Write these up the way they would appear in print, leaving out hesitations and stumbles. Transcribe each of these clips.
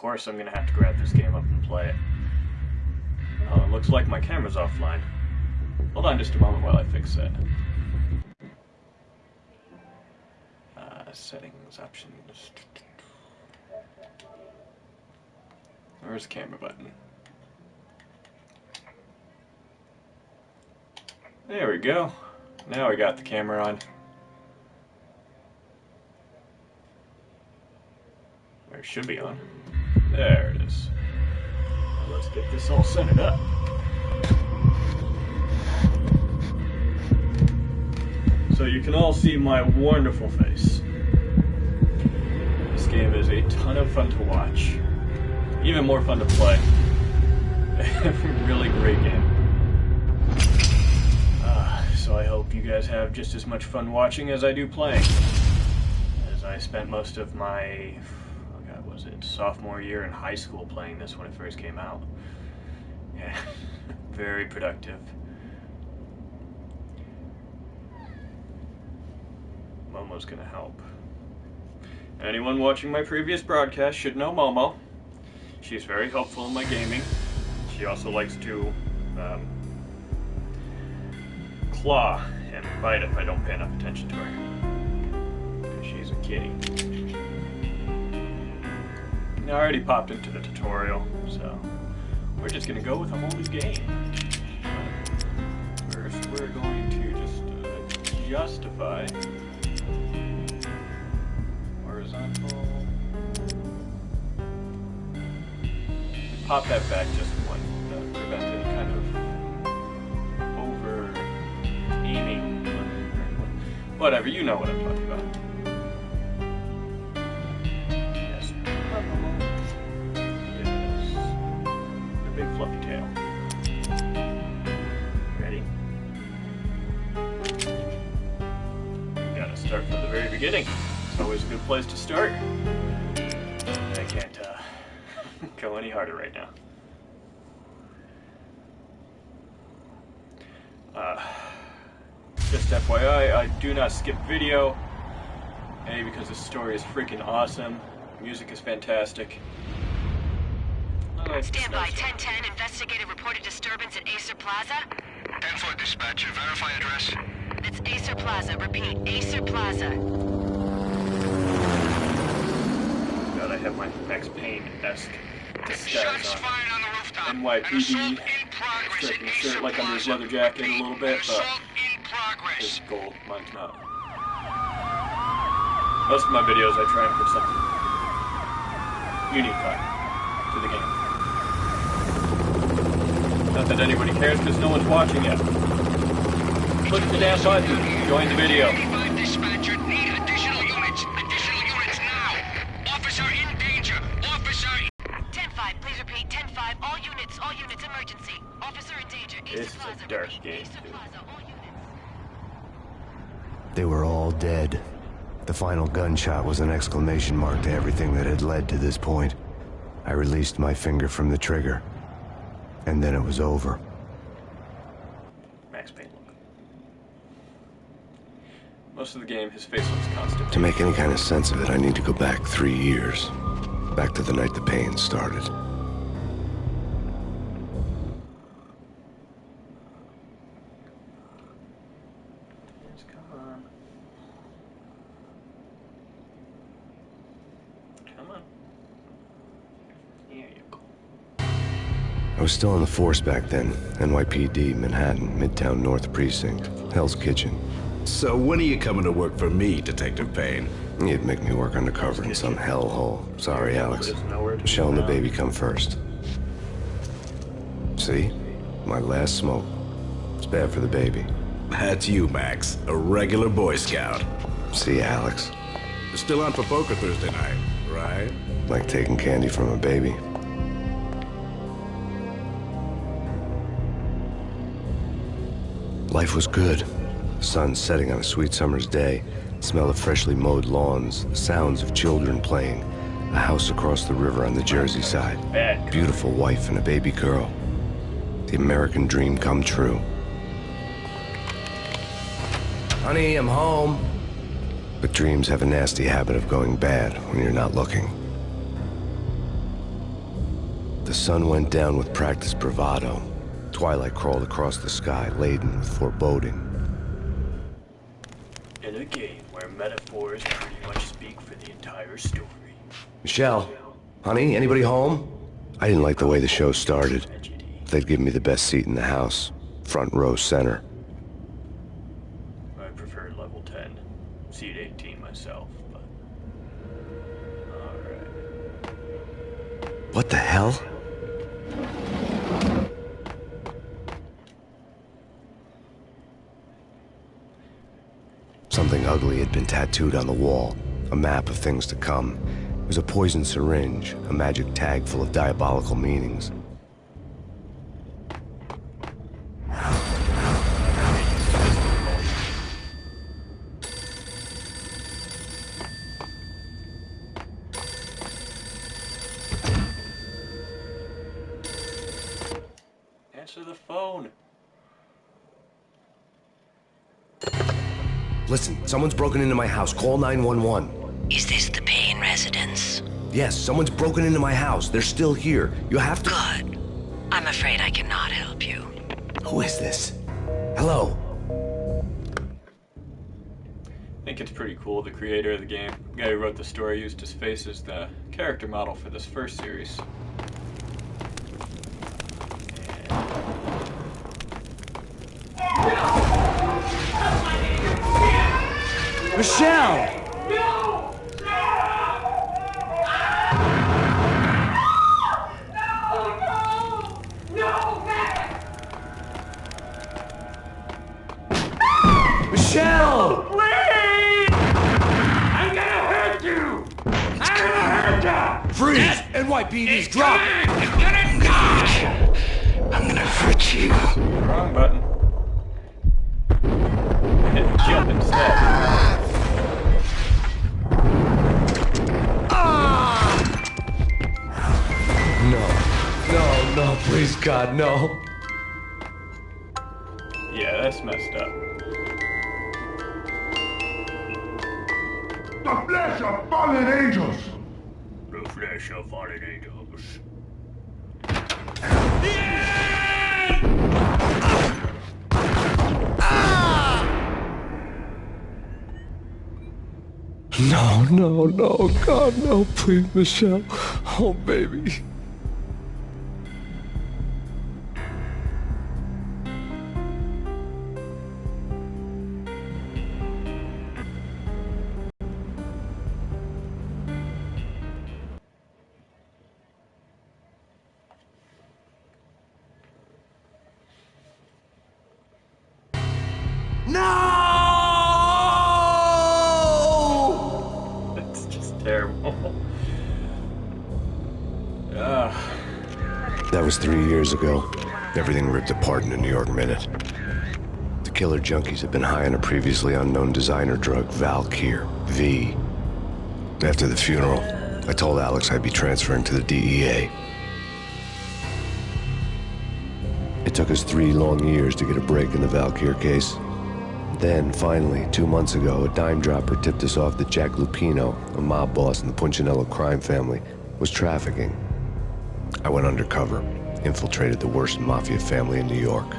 course I'm gonna have to grab this game up and play it. Oh, it looks like my camera's offline. Hold on just a moment while I fix that. Settings, options. Where's the camera button? There we go. Now we got the camera on. Or it should be on. There it is. Now let's get this all centered up. So you can all see my wonderful face. This game is a ton of fun to watch. Even more fun to play. Really great game. So I hope you guys have just as much fun watching as I do playing. As I spent most of my, was it sophomore year in high school playing this when it first came out. Yeah, very productive. Momo's gonna help. Anyone watching my previous broadcast should know Momo. She's very helpful in my gaming. She also likes to claw and bite if I don't pay enough attention to her. She's a kitty. Now I already popped into the tutorial, so we're just gonna go with a whole new game. First, we're going to just justify horizontal. Pop that back just one to prevent any kind of over aiming. Whatever, you know what I'm talking about. Yes. Yes. A big fluffy tail. Ready? We gotta start from the very beginning. It's always a good place to start. I can't go any harder right now. Just FYI, I do not skip video. A, because the story is freaking awesome. Music is fantastic. Stand by, 1010, investigated reported disturbance at Acer Plaza. 10-4 dispatcher, verify address. It's Acer Plaza, repeat, Acer Plaza. God, I have my Max Payne-esque Shots disguise fired on the rooftop. An NYPD. assault in progress at Striking Acer shirt like under his Plaza. leather jacket a little bit, An but assault in progress. his gold mine's not. Most of my videos I try and put something unique to the game. Not that anybody cares because no one's watching yet. Click the damn button. Join the video. 85 dispatcher, need additional units. Additional units now. Officer in danger. Officer in... 10-5, please repeat, 10-5, all units, emergency. Officer in danger, Acer This is Plaza, a dark repeat, game, Acer too. Plaza, all units. They were all dead. The final gunshot was an exclamation mark to everything that had led to this point. I released my finger from the trigger, and then it was over. Max Payne look. Most of the game, his face looks constant. To make any kind of sense of it, I need to go back 3 years. Back to the night the pain started. Yes, come on. Come on. Here you go. I was still on the force back then. NYPD, Manhattan, Midtown North Precinct, Hell's Kitchen. So when are you coming to work for me, Detective Payne? You'd make me work undercover in some hellhole. Sorry, Alex. There's nowhere to Michelle and the go. baby come first. See? My last smoke. It's bad for the baby. That's you, Max. A regular Boy Scout. See, Alex? Still on for poker Thursday night, right? Like taking candy from a baby. Life was good. The sun setting on a sweet summer's day. Smell of freshly mowed lawns. The sounds of children playing. A house across the river on the Jersey side. Bad. Beautiful wife and a baby girl. The American dream come true. Honey, I'm home. But dreams have a nasty habit of going bad when you're not looking. The sun went down with practiced bravado. Twilight crawled across the sky, laden with foreboding. In a game where metaphors pretty much speak for the entire story. Michelle, honey, anybody home? I didn't like the way the show started. They'd give me the best seat in the house, front row center. I prefer level 10, seat 18 myself, but... Alright. What the hell? Something ugly had been tattooed on the wall, a map of things to come. It was a poison syringe, a magic tag full of diabolical meanings. Answer the phone. Listen, someone's broken into my house. Call 911. Is this the Payne residence? Yes, someone's broken into my house. They're still here. You have to... Good. I'm afraid I cannot help you. Who is this? Hello? I think it's pretty cool. The creator of the game, the guy who wrote the story, used his face as the character model for this first series. Michelle! Michelle! Please! I'm gonna hurt you! I'm gonna hurt you! Freeze! NYPD's drop! You're gonna die! I'm gonna hurt you. Wrong button. Hit jump instead. No, please God, no. Yeah, that's messed up. The flesh of fallen angels! The flesh of fallen angels. No, God, no, please, Michelle. Oh, baby. No! That's just terrible. That was 3 years ago. Everything ripped apart in a New York minute. The killer junkies had been high on a previously unknown designer drug, Valkyr, V. After the funeral, I told Alex I'd be transferring to the DEA. It took us 3 long years to get a break in the Valkyr case. Then, finally, 2 months ago, a dime dropper tipped us off that Jack Lupino, a mob boss in the Punchinello crime family, was trafficking. I went undercover, infiltrated the worst mafia family in New York.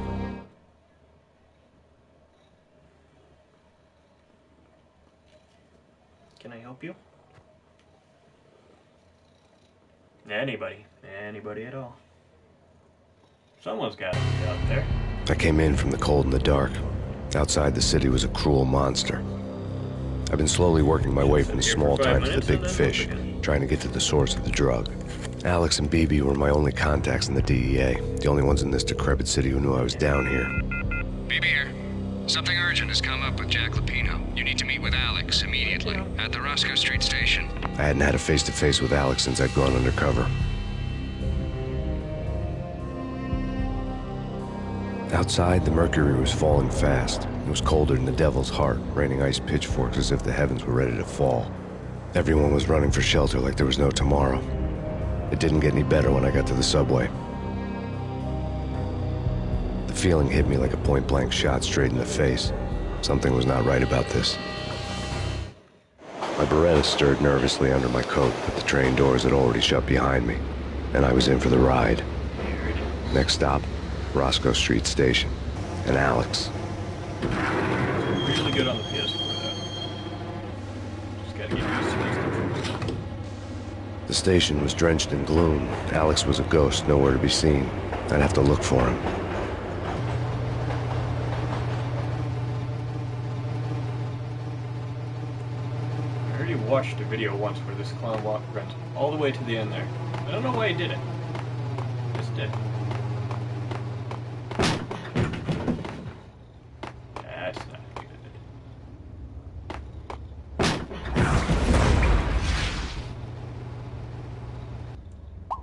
Can I help you? Anybody at all. Someone's got to be out there. I came in from the cold and the dark. Outside the city was a cruel monster. I've been slowly working my way from the small time to the big fish, trying to get to the source of the drug. Alex and BB were my only contacts in the DEA, the only ones in this decrepit city who knew I was down here. BB here. Something urgent has come up with Jack Lupino. You need to meet with Alex immediately at the Roscoe Street station. I hadn't had a face-to-face with Alex since I'd gone undercover. Outside, the mercury was falling fast. It was colder than the devil's heart, raining ice pitchforks as if the heavens were ready to fall. Everyone was running for shelter like there was no tomorrow. It didn't get any better when I got to the subway. The feeling hit me like a point-blank shot straight in the face. Something was not right about this. My Beretta stirred nervously under my coat, but the train doors had already shut behind me. and I was in for the ride. Next stop, Roscoe Street Station. And Alex. Really good on the PS4, though. Just gotta get used to those controls. The station was drenched in gloom. Alex was a ghost, nowhere to be seen. I'd have to look for him. I already watched a video once where this clown went all the way to the end there. I don't know why he did it. Just did. That's not good.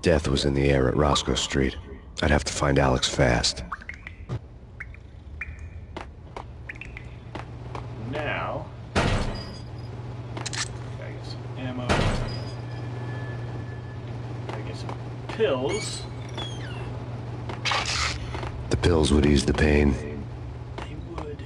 Death was in the air at Roscoe Street. I'd have to find Alex fast. Now, gotta get some ammo. Gotta get some pills. The pills would ease the pain. They would.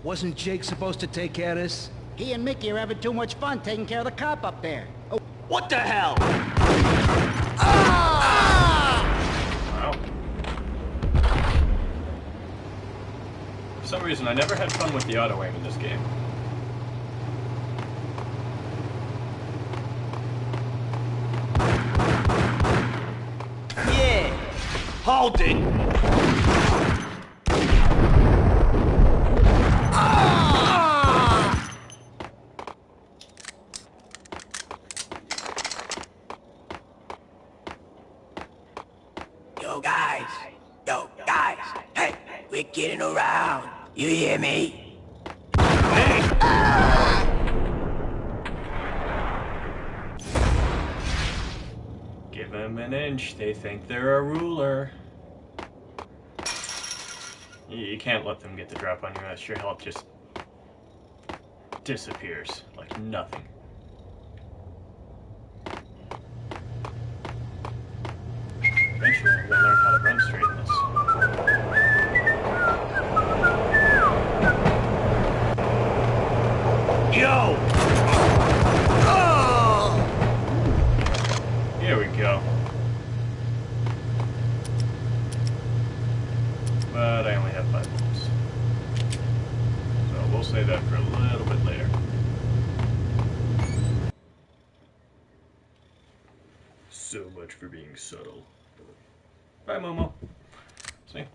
Wasn't Jake supposed to take care of this? He and Mickey are having too much fun taking care of the cop up there. Oh. What the hell? Wow. For some reason, I never had fun with the auto aim in this game. Yeah. Hold it. Yo, guys. Hey, we're getting around. You hear me? Give them an inch, they think they're a ruler. You can't let them get the drop on you, else your health just disappears like nothing. Eventually I'm gonna learn how to run straight in this. Yo! Here we go. But I only have 5 bullets. So we'll save that for a little bit later. So much for being subtle. Bye, Momo. See?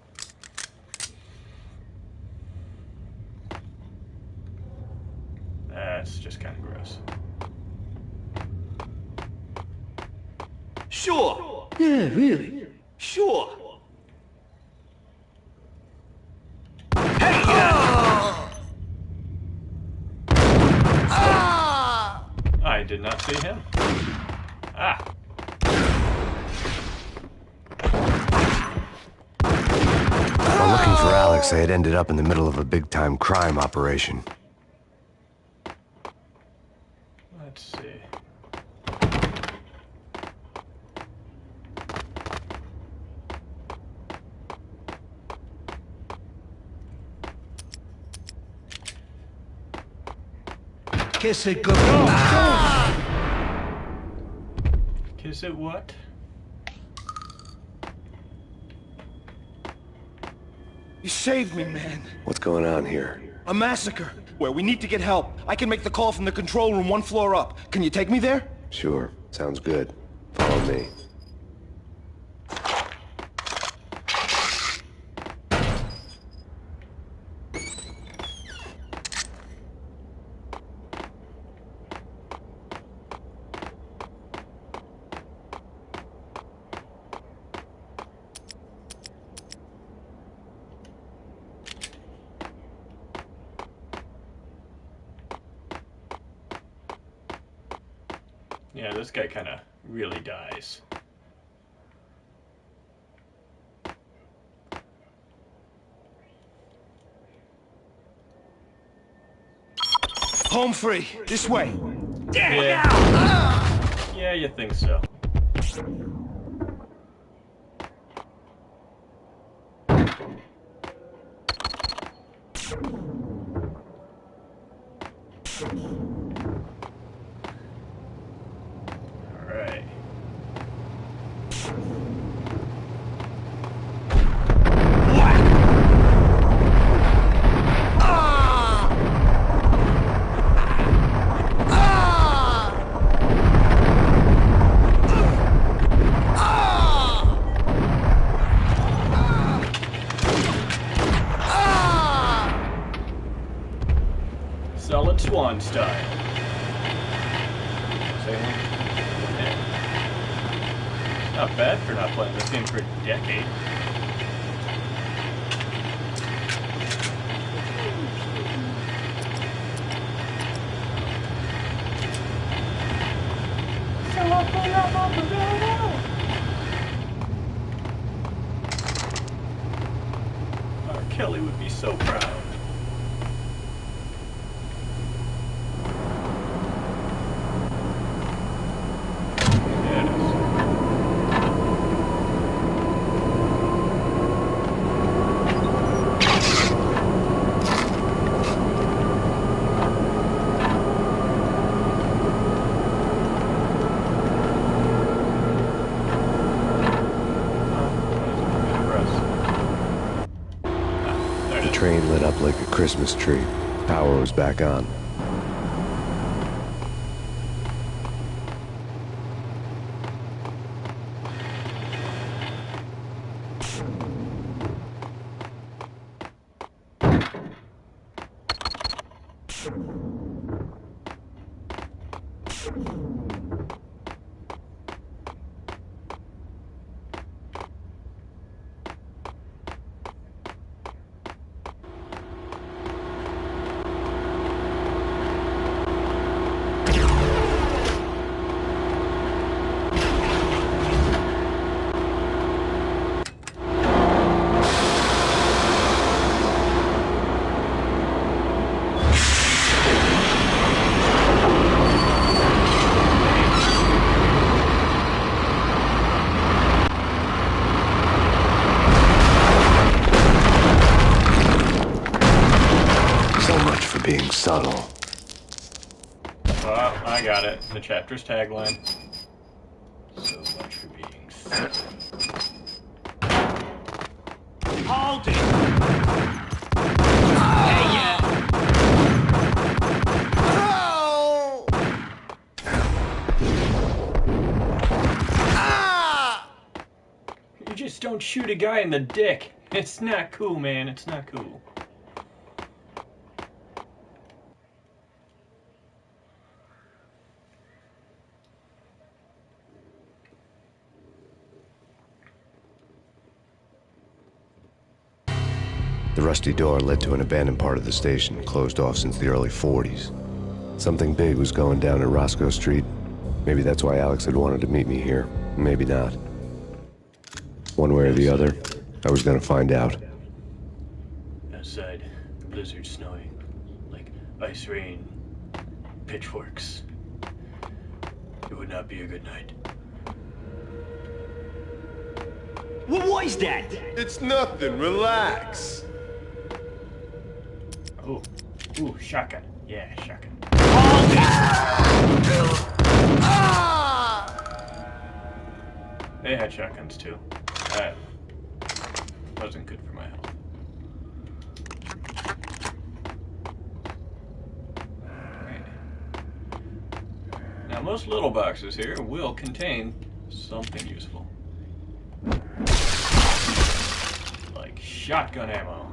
That's just kind of gross. Sure. Yeah, really. Sure. Hey, I did not see him. Ah. While looking for Alex, I had ended up in the middle of a big-time crime operation. Let's see. Kiss it goodbye. Kiss it what? You saved me, man. What's going on here? A massacre. Where we need to get help. I can make the call from the control room 1 floor up. Can you take me there? Sure, sounds good. Follow me. Yeah, this guy kind of really dies. Home free. This way. Yeah, you think so. Alright. SolidSwan style. Say one. Yeah. Not bad for not playing this game for a decade. R. Kelly would be so proud. The train lit up like a Christmas tree. Power was back on. Being subtle. Oh, I got it. The chapter's tagline. So much for being subtle. Hold it! Hey, yeah! You just don't shoot a guy in the dick. It's not cool, man. It's not cool. The rusty door led to an abandoned part of the station, closed off since the early 40s. Something big was going down at Roscoe Street. Maybe that's why Alex had wanted to meet me here. Maybe not. One way or the other, I was gonna find out. Outside, blizzard snowing, like ice rain, pitchforks. It would not be a good night. What was that? It's nothing. Relax. Oh, ooh, shotgun. Yeah, shotgun. They had shotguns too. That wasn't good for my health. Alright. Now most little boxes here will contain something useful. Like shotgun ammo.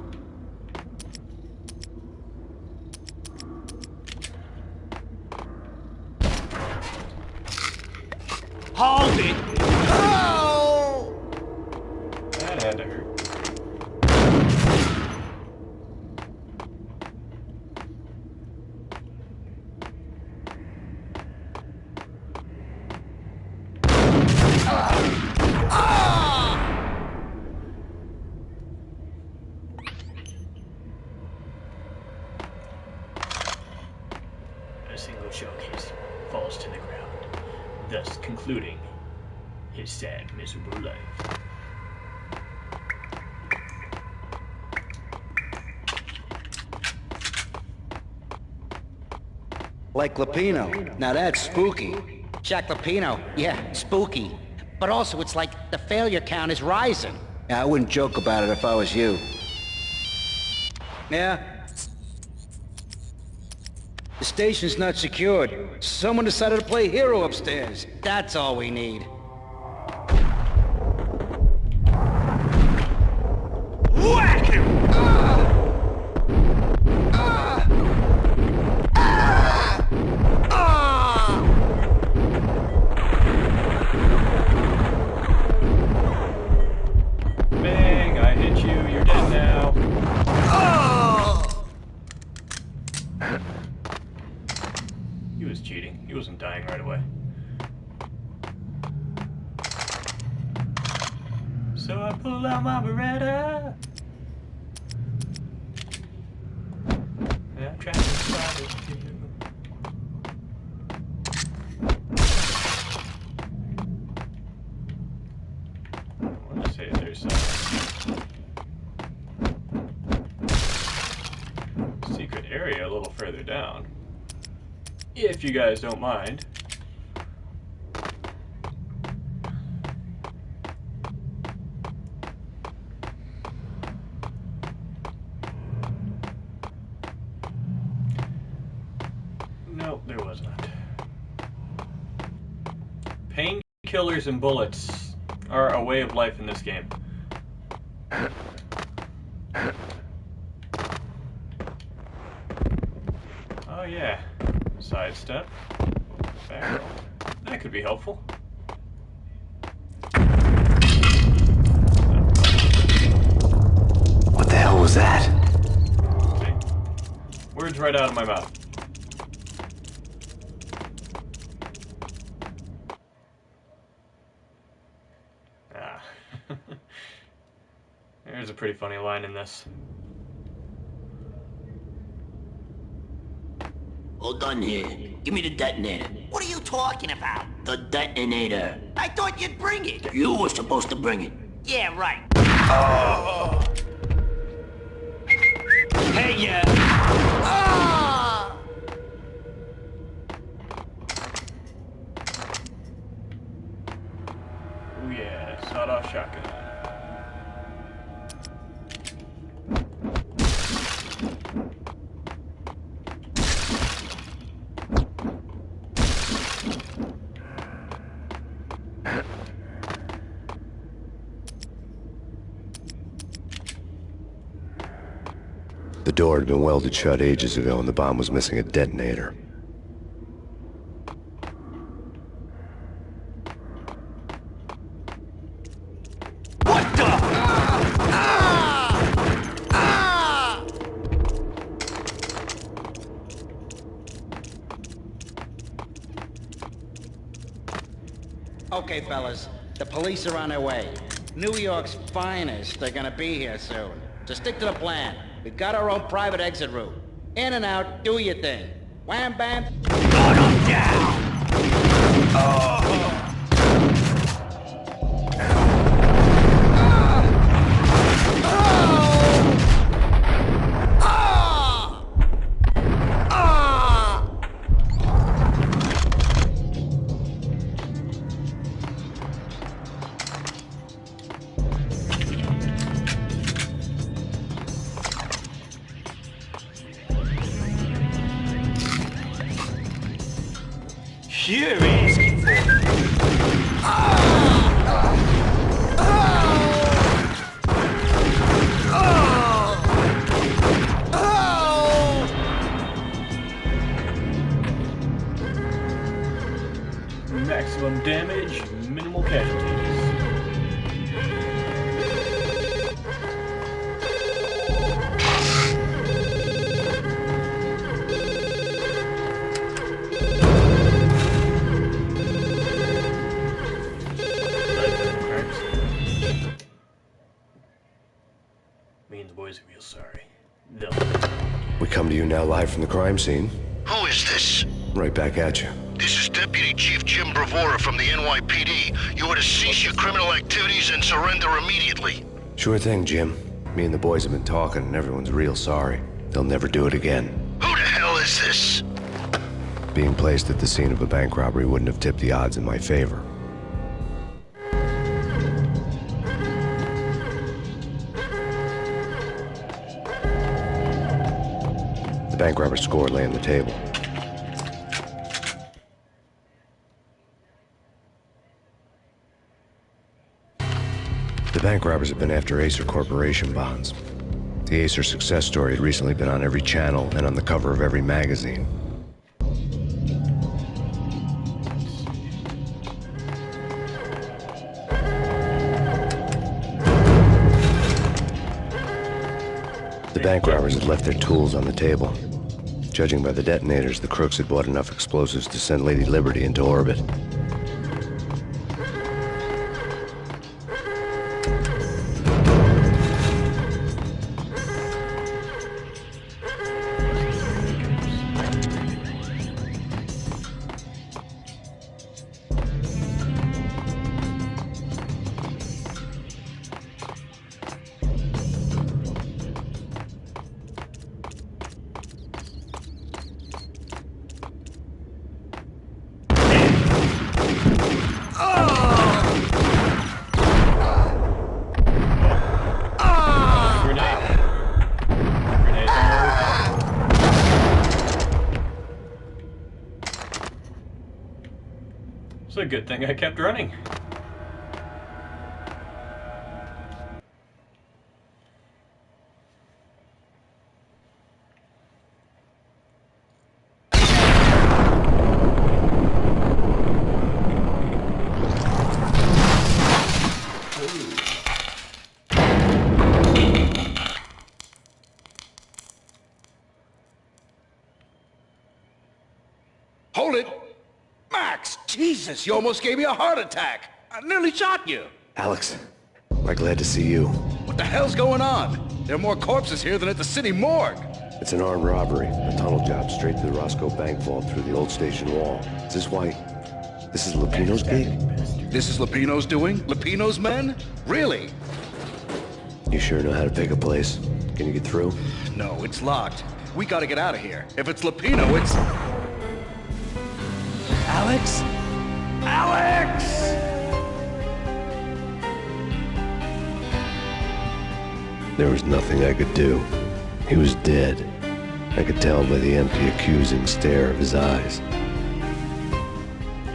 Hold it! Oh! That had to hurt. A single showcase falls to the ground, thus concluding his sad, miserable life. Like Lapino. Now that's spooky. Jack Lapino, yeah, spooky. But also it's like the failure count is rising. Yeah, I wouldn't joke about it if I was you. Yeah? The station's not secured. Someone decided to play hero upstairs. That's all we need. Whack him! Bang! I hit you. You're dead now. He was cheating. He wasn't dying right away. So I pull out my Beretta. Yeah, I'm trying to find it too. I want to say there's a secret area a little further down. If you guys don't mind. Nope, there was not. Painkillers and bullets are a way of life in this game. Oh yeah. Sidestep. Barrel. That could be helpful. What the hell was that? See? Words right out of my mouth. Ah. There's a pretty funny line in this. All done here. Give me the detonator. What are you talking about? The detonator. I thought you'd bring it. You were supposed to bring it. Yeah, right. Oh. Hey, yeah. Oh yeah, sawed-off shotgun. The door had been welded shut ages ago and the bomb was missing a detonator. What the? Okay, fellas, the police are on their way. New York's finest are gonna be here soon. So stick to the plan. We've got our own private exit route. In and out, do your thing. Wham bam. Gun him down! You're asking for it. Maximum damage, minimal casualties. Me and the boys are real sorry. They'll... We come to you now live from the crime scene. Who is this? Right back at you. This is Deputy Chief Jim Bravura from the NYPD. You are to cease your criminal activities and surrender immediately. Sure thing, Jim. Me and the boys have been talking and everyone's real sorry. They'll never do it again. Who the hell is this? Being placed at the scene of a bank robbery wouldn't have tipped the odds in my favor. The bank robber's score lay on the table. The bank robbers had been after Acer Corporation bonds. The Acer success story had recently been on every channel and on the cover of every magazine. The bank robbers had left their tools on the table. Judging by the detonators, the crooks had bought enough explosives to send Lady Liberty into orbit. It's a good thing I kept running. Hold it! Max! Jesus, you almost gave me a heart attack! I nearly shot you! Alex, we're glad to see you. What the hell's going on? There are more corpses here than at the city morgue! It's an armed robbery, a tunnel job straight to the Roscoe Bank vault through the old station wall. Is this why... this is Lupino's gig? This is Lupino's doing? Lupino's men? Really? You sure know how to pick a place. Can you get through? No, it's locked. We gotta get out of here. If it's Lupino, it's... Alex? Alex! There was nothing I could do. He was dead. I could tell by the empty, accusing stare of his eyes.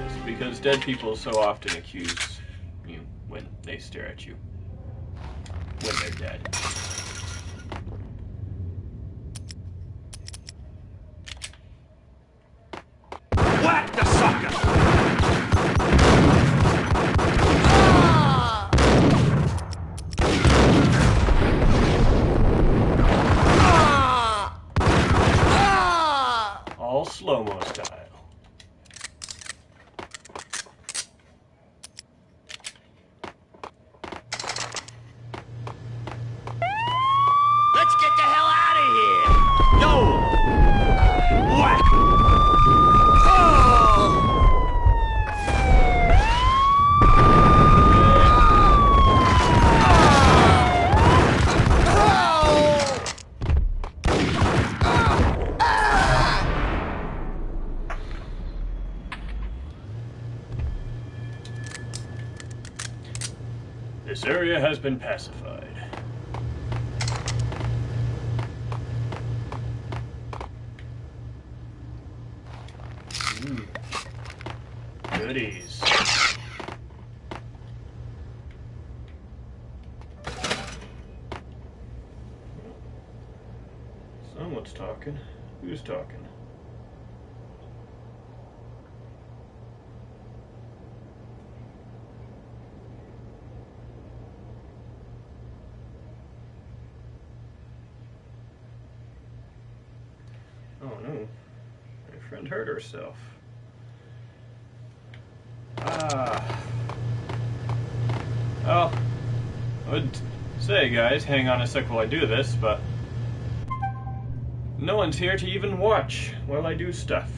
It's because dead people so often accuse you when they stare at you. When they're dead. Whack the sucker! All slow-mo style. Let's get the hell out of here! Yo! Whack! This area has been pacified. Goodies. Someone's talking. Who's talking? Oh no, my friend hurt herself. Well, I would say, guys, hang on a sec while I do this, but no one's here to even watch while I do stuff.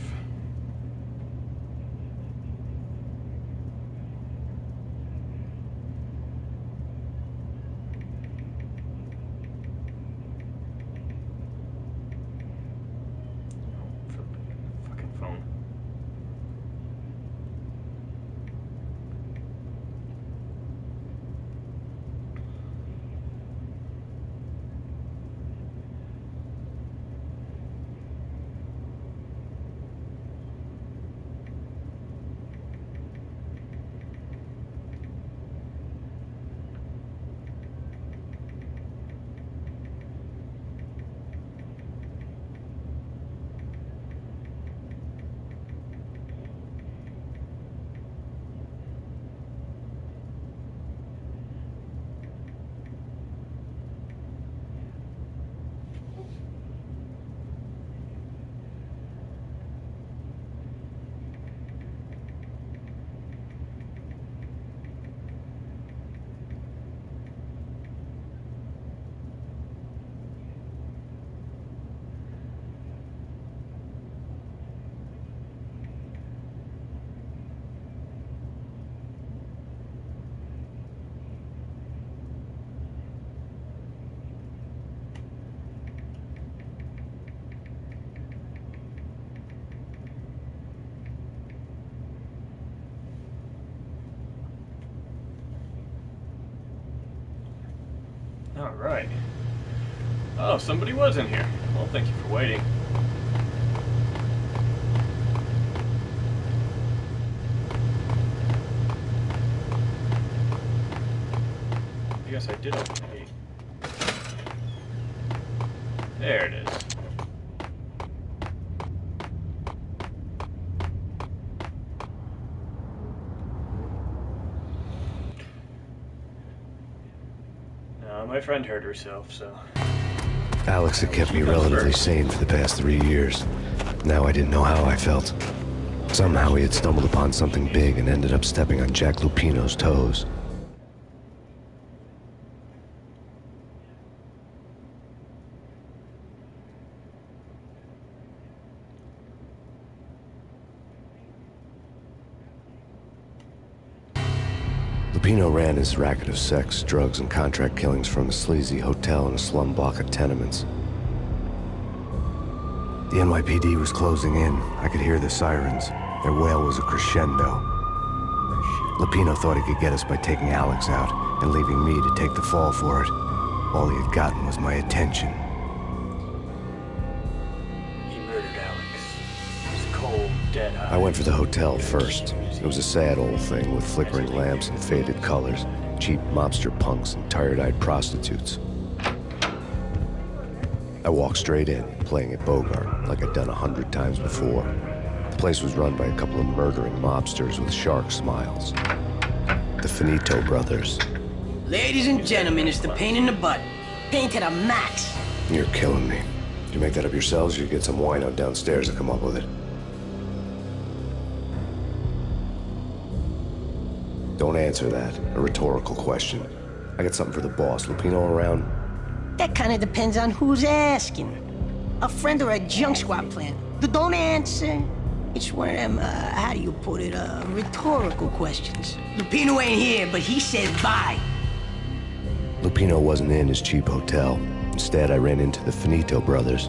Fucking phone. Alright. Oh, somebody was in here. Well, thank you for waiting. I guess I did open the gate. There it is. My friend hurt herself, so... Alex had kept me relatively sane for the past 3 years. Now I didn't know how I felt. Somehow he had stumbled upon something big and ended up stepping on Jack Lupino's toes. Lupino ran his racket of sex, drugs, and contract killings from a sleazy hotel in a slum block of tenements. The NYPD was closing in. I could hear the sirens. Their wail was a crescendo. Lupino thought he could get us by taking Alex out and leaving me to take the fall for it. All he had gotten was my attention. He murdered Alex. His cold, dead eyes. I went for the hotel first. It was a sad old thing with flickering lamps and faded colors, cheap mobster punks and tired-eyed prostitutes. I walked straight in, playing it Bogart, like I'd done 100 times before. The place was run by a couple of murdering mobsters with shark smiles. The Finito brothers. Ladies and gentlemen, it's the Payne in the butt. Payne to the max. You're killing me. Did you make that up yourselves, or you get some wine out downstairs to come up with it? Don't answer that. A rhetorical question. I got something for the boss. Lupino around? That kind of depends on who's asking. A friend or a junk squad plan. Don't answer. It's one of them, how do you put it, rhetorical questions. Lupino ain't here, but he said bye. Lupino wasn't in his cheap hotel. Instead, I ran into the Finito brothers.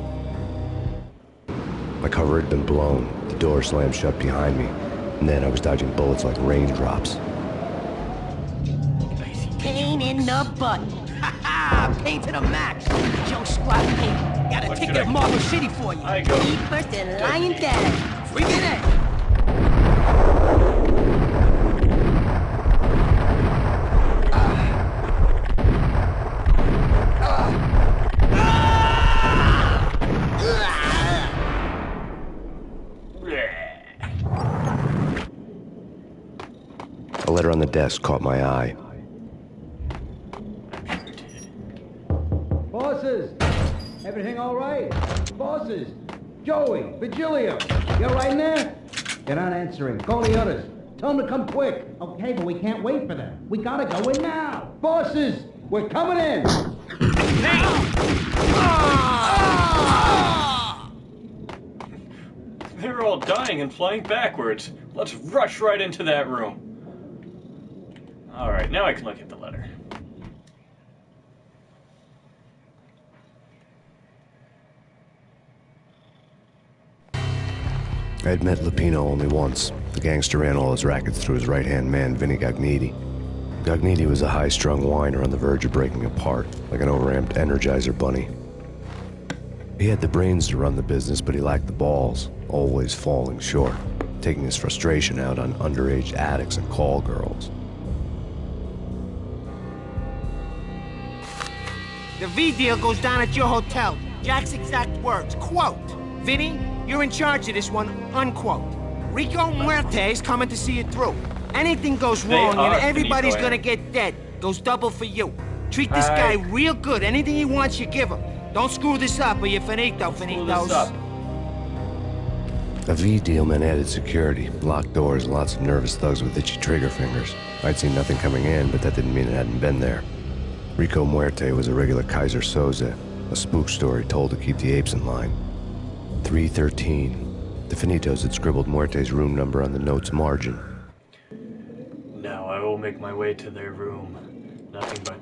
My cover had been blown. The door slammed shut behind me. And then I was dodging bullets like raindrops. Payne in the butt. Ha ha! Payne to the max. Junk squad Payne. Got a ticket to Marble City for you. I go. Eat first and lying down. Bring it in. A letter on the desk caught my eye. Bosses! Everything all right? Bosses! Joey! Virgilio! You all right in there? They're not answering. Call the others. Tell them to come quick. Okay, but we can't wait for them. We gotta go in now. Bosses! We're coming in! They're all dying and flying backwards. Let's rush right into that room. Alright, now I can look at the letter. I had met Lupino only once. The gangster ran all his rackets through his right-hand man, Vinny Gagniti. Gagniti was a high-strung whiner on the verge of breaking apart, like an overamped Energizer bunny. He had the brains to run the business, but he lacked the balls, always falling short, taking his frustration out on underage addicts and call girls. The V deal goes down at your hotel. Jack's exact words, quote, Vinny, you're in charge of this one, unquote. Rico Muerte's coming to see it through. Anything goes wrong and everybody's gonna get dead. Goes double for you. Treat this guy real good. Anything he wants, you give him. Don't screw this up or you're finito, finitos. A V deal meant added security, locked doors, and lots of nervous thugs with itchy trigger fingers. I'd seen nothing coming in, but that didn't mean it hadn't been there. Rico Muerte was a regular Kaiser Soze, a spook story told to keep the apes in line. 313. The Finitos had scribbled Muerte's room number on the note's margin. Now I will make my way to their room. Nothing but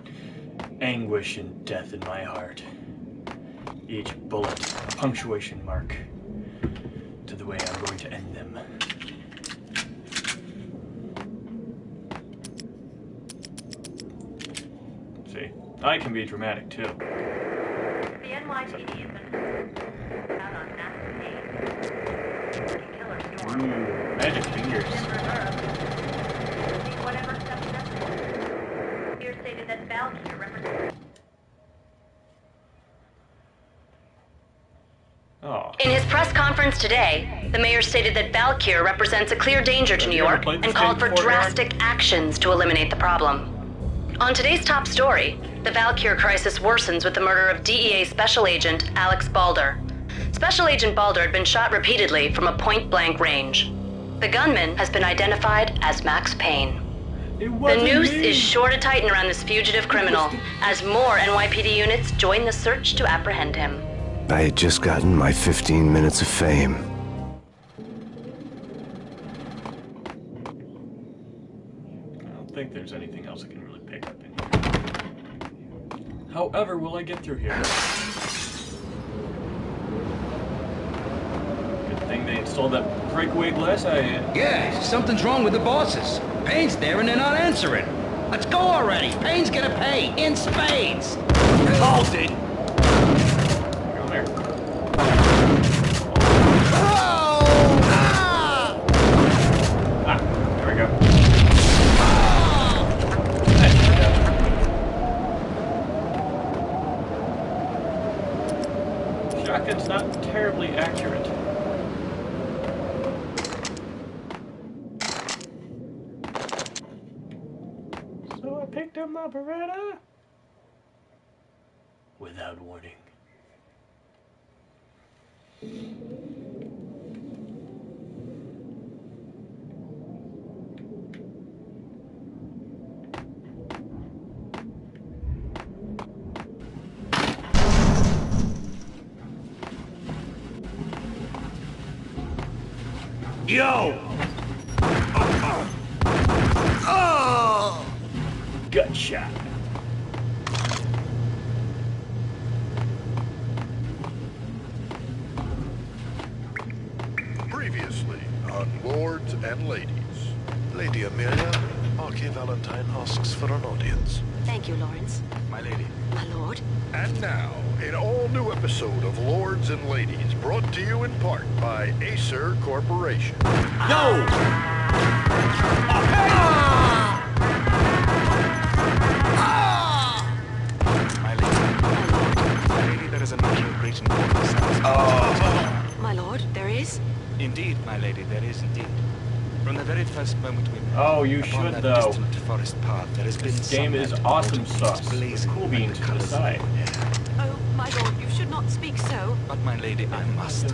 anguish and death in my heart. Each bullet a punctuation mark to the way I'm going to end them. See? I can be dramatic too. The NYPD has been out on Max Payne. Killer storm. Ooh, magic fingers. Whatever steps necessary. Here stated that Valkyrie represents. Oh. In his press conference today, the mayor stated that Valkyr represents a clear danger to New York and called for drastic actions to eliminate the problem. On today's top story, the Valkyr crisis worsens with the murder of DEA Special Agent Alex Balder. Special Agent Balder had been shot repeatedly from a point-blank range. The gunman has been identified as Max Payne. The noose is sure to tighten around this fugitive criminal as more NYPD units join the search to apprehend him. I had just gotten my 15 minutes of fame. I don't think there's anything else I can really pick up in here. However, will I get through here? Good thing they installed that breakaway glass. Yeah, something's wrong with the bosses. Payne's there and they're not answering. Let's go already. Payne's gonna pay in spades. Hold it. Shotgun's not terribly accurate. So I picked up my Beretta without warning. Yo! Gut shot. Previously on Lords and Ladies. Lady Amelia, Marquis Valentine asks for an audience. Thank you, Lawrence. My lady. My lord. And now, an all-new episode of Lords and Ladies, brought to you in part by Acer Corporation. No! My lady, there is a matter of great importance. My lord, there is? Indeed, my lady, there is indeed. From the very first moment we met, Oh, you upon should that though. distant forest path, there has been This game is sunlight, awesome autumn sauce. leaves blazing Cool like beans the to the colours side. of the air. Oh, my lord, you should not speak so. But my lady, I must.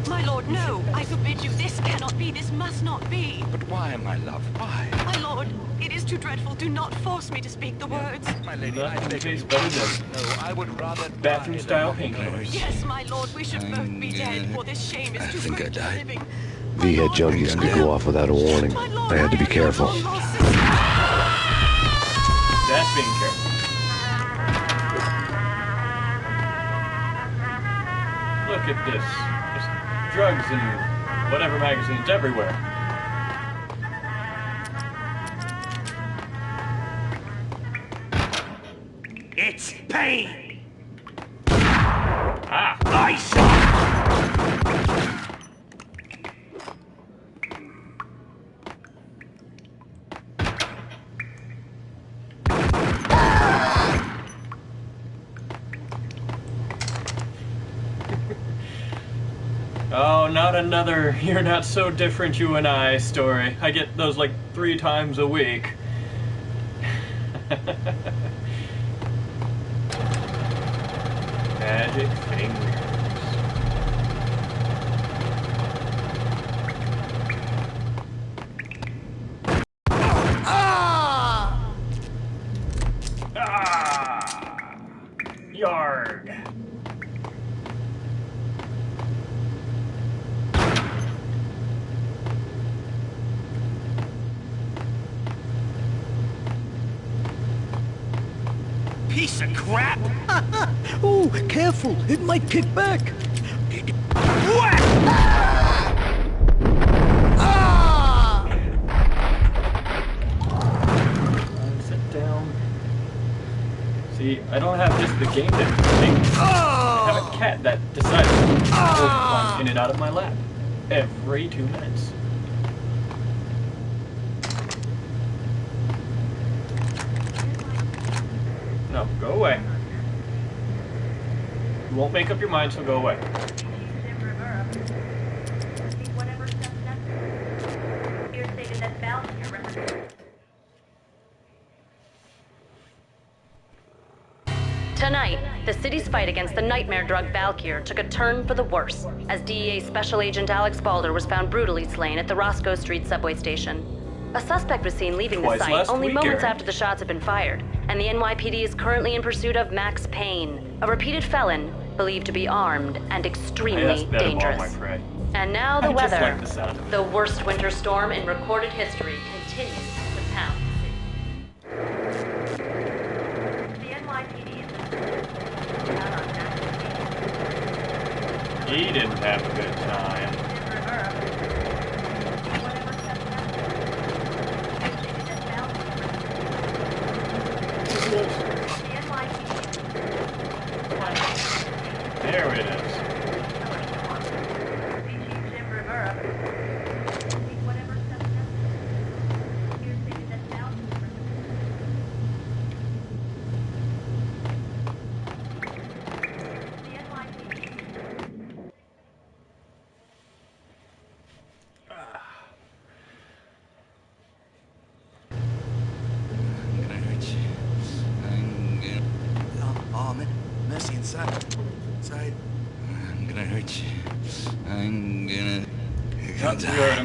My lord, no. I forbid you. This cannot be. This must not be. But why, my love, why? My lord, it is too dreadful. Do not force me to speak the words. My lady, I Nothing beg tastes you. better than No, I would rather bathroom die style than painkillers. Yes, my lord, we should both be dead, for this shame is too great for living. V-head junkies could go off without a warning. I had to be careful. That's being careful. Look at this. There's drugs and whatever magazines everywhere. It's Payne! Ah! I shot! Oh, not another "you're not so different, you and I" story. I get those like 3 times a week. Magic fingers. Yarg. Piece of crap! Oh, careful! It might kick back! Sit down. See See, I don't have just the game that I have a cat that decides to climb in and out of my lap every 2 minutes. No, go away. You won't make up your mind, so go away. Tonight, the city's fight against the nightmare drug Valkyr took a turn for the worse, as DEA Special Agent Alex Balder was found brutally slain at the Roscoe Street subway station. A suspect was seen leaving the site only moments after the shots had been fired, and the NYPD is currently in pursuit of Max Payne, a repeated felon believed to be armed and extremely dangerous. And now the weather. The worst winter storm in recorded history continues to pound the city. The NYPD is He didn't have a good time. There it is.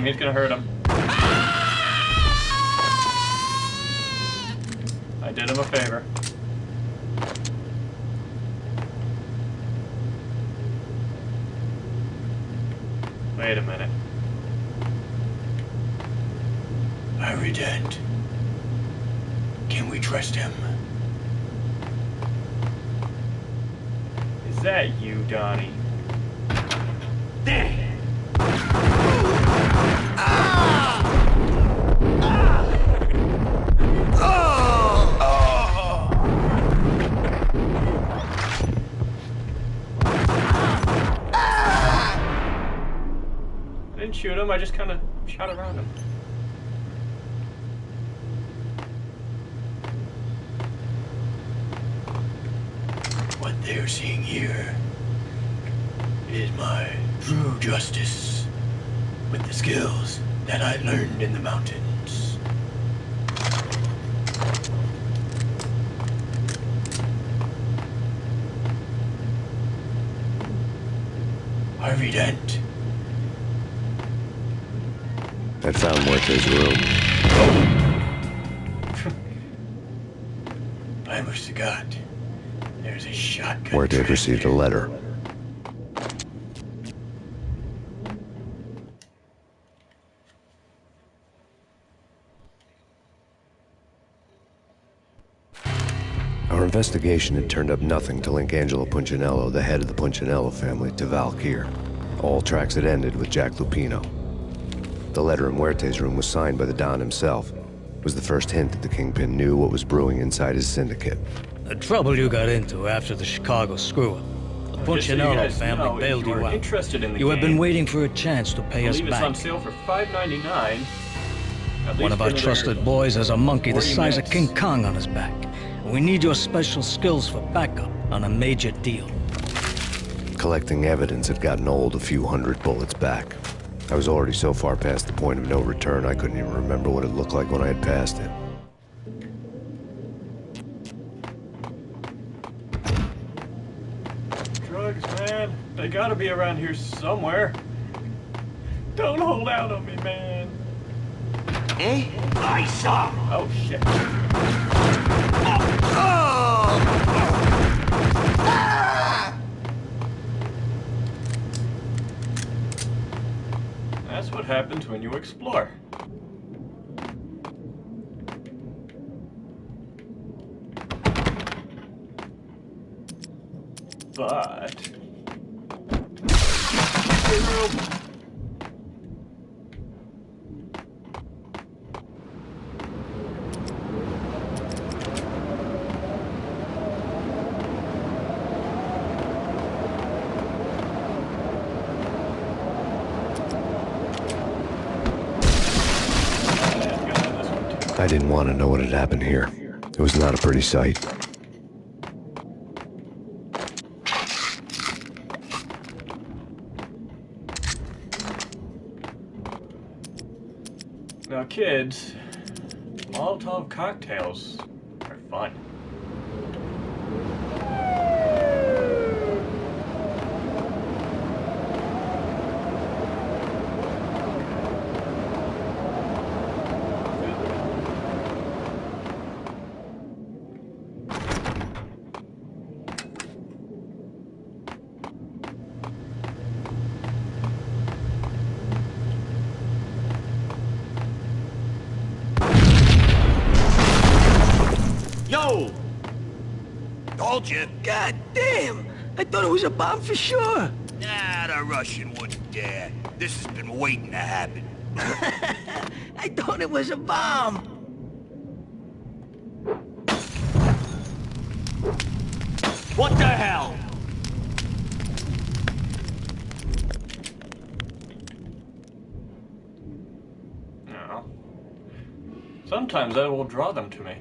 He's gonna hurt him. I did him a favor. Wait a minute. Harry Dent. Can we trust him? Is that you, Donnie? There! I didn't shoot him, I just kind of shot around him. What they're seeing here is my true justice with the skills that I learned in the mountains. Harvey Dent. I found Muerte's room. I must have got. There's a shotgun. Muerte had received a letter. Our investigation had turned up nothing to link Angelo Punchinello, the head of the Punchinello family, to Valkyr. All tracks had ended with Jack Lupino. The letter in Muerte's room was signed by the Don himself. It was the first hint that the Kingpin knew what was brewing inside his syndicate. The trouble you got into after the Chicago screw-up. The Punchinello family bailed you out. You have been waiting for a chance to pay us back. It's on sale for $5.99. One of our trusted boys has a monkey the size of King Kong on his back. We need your special skills for backup on a major deal. Collecting evidence had gotten old a few hundred bullets back. I was already so far past the point of no return, I couldn't even remember what it looked like when I had passed it. Drugs, man. They gotta be around here somewhere. Don't hold out on me, man. Eh? I saw. Oh, shit. That's what happens when you explore. But... I didn't want to know what had happened here. It was not a pretty sight. Now, kids, Molotov cocktails are fun. Yo! Told you. God damn! I thought it was a bomb for sure. Nah, the Russian wouldn't dare. This has been waiting to happen. I thought it was a bomb. What the hell? No. Sometimes I will draw them to me.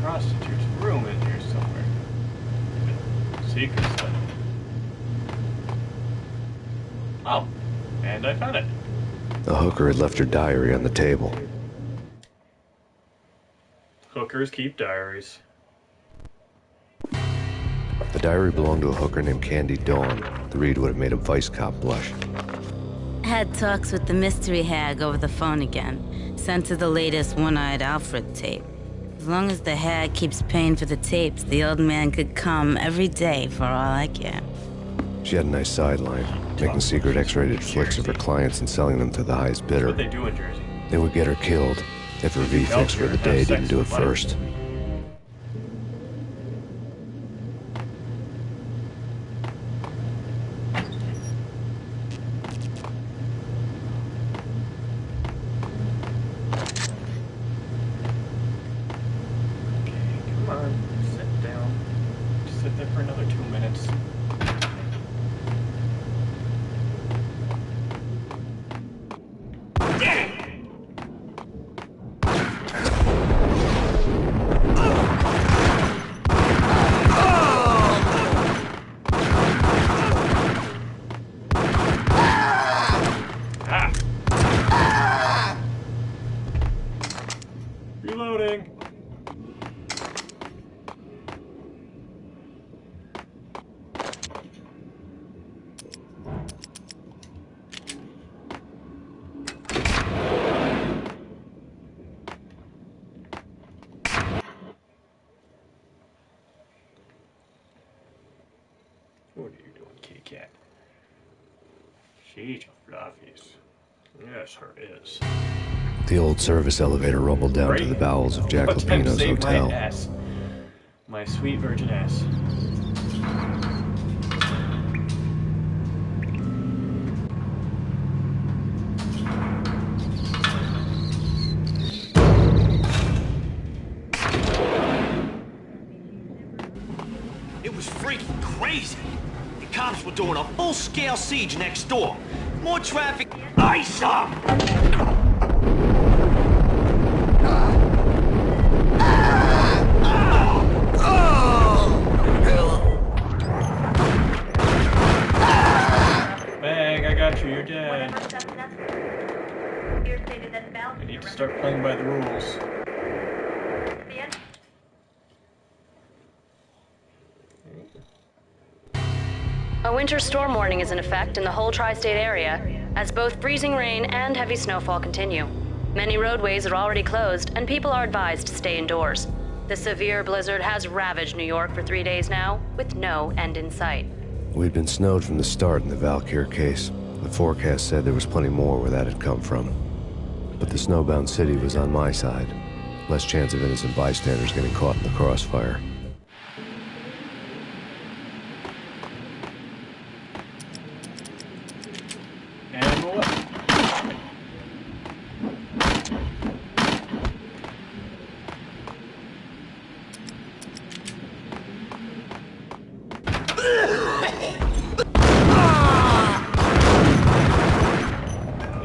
Prostitute's room in here somewhere. With secret stuff. Oh, and I found it. The hooker had left her diary on the table. Hookers keep diaries. The diary belonged to a hooker named Candy Dawn. The read would have made a vice cop blush. Had talks with the mystery hag over the phone again. Sent her the latest One-Eyed Alfred tape. As long as the hag keeps paying for the tapes, the old man could come every day for all I care. She had a nice sideline, making secret X-rated flicks of her clients and selling them to the highest bidder. That's what they do in Jersey. They would get her killed if her V-fix for the day didn't do it first. Reloading. What are you doing, kitty cat? She's a fluffies. Yes, her is. The old service elevator rumbled down to the bowels of Jack Lupino's hotel. My ass. My sweet virgin ass. It was freaking crazy. The cops were doing a full-scale siege next door. More traffic. Ice up! Bang, I got you, you're dead. I need to start playing by the rules. A winter storm warning is in effect in the whole tri-state area, as both freezing rain and heavy snowfall continue. Many roadways are already closed, and people are advised to stay indoors. The severe blizzard has ravaged New York for 3 days now, with no end in sight. We'd been snowed from the start in the Valkyr case. The forecast said there was plenty more where that had come from. But the snowbound city was on my side. Less chance of innocent bystanders getting caught in the crossfire. And what?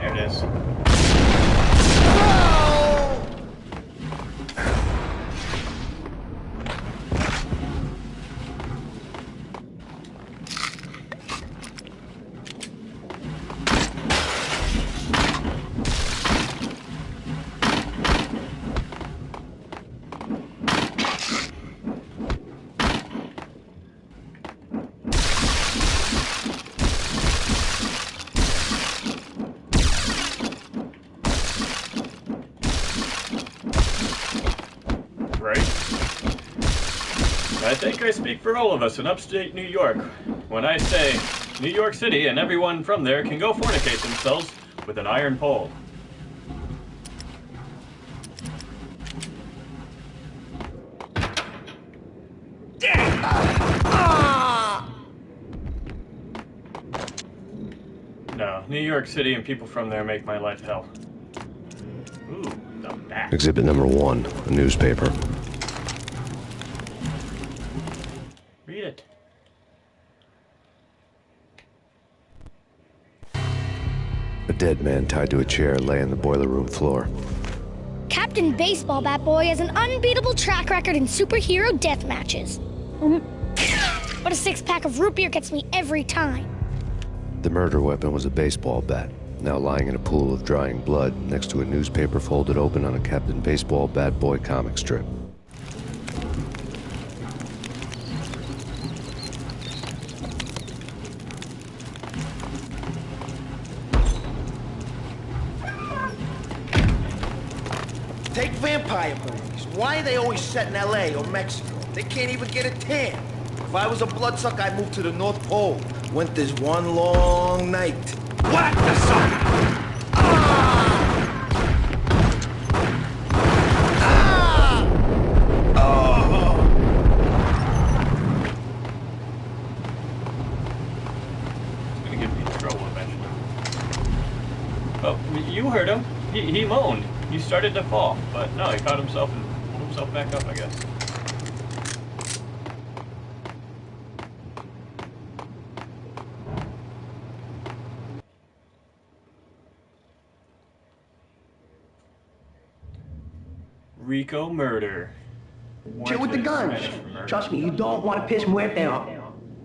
There it is. I think I speak for all of us in upstate New York when I say New York City and everyone from there can go fornicate themselves with an iron pole. No, New York City and people from there make my life hell. Ooh, the bat. Exhibit number 1, a newspaper. Read it. A dead man tied to a chair lay on the boiler room floor. Captain Baseball Bat Boy has an unbeatable track record in superhero death matches. But a 6-pack of root beer gets me every time. The murder weapon was a baseball bat, now lying in a pool of drying blood next to a newspaper folded open on a Captain Baseball Bat Boy comic strip. Take vampire movies. Why are they always set in L.A. or Mexico? They can't even get a tan. If I was a bloodsucker, I'd move to the North Pole. Winter's one long night. Whack the sucker! It's gonna get me in trouble eventually. Oh, you heard him. He moaned. He started to fall, but no, he caught himself and pulled himself back up, I guess. Rico murder. Chill with the guns. Trust me, you don't want to piss Muerte off.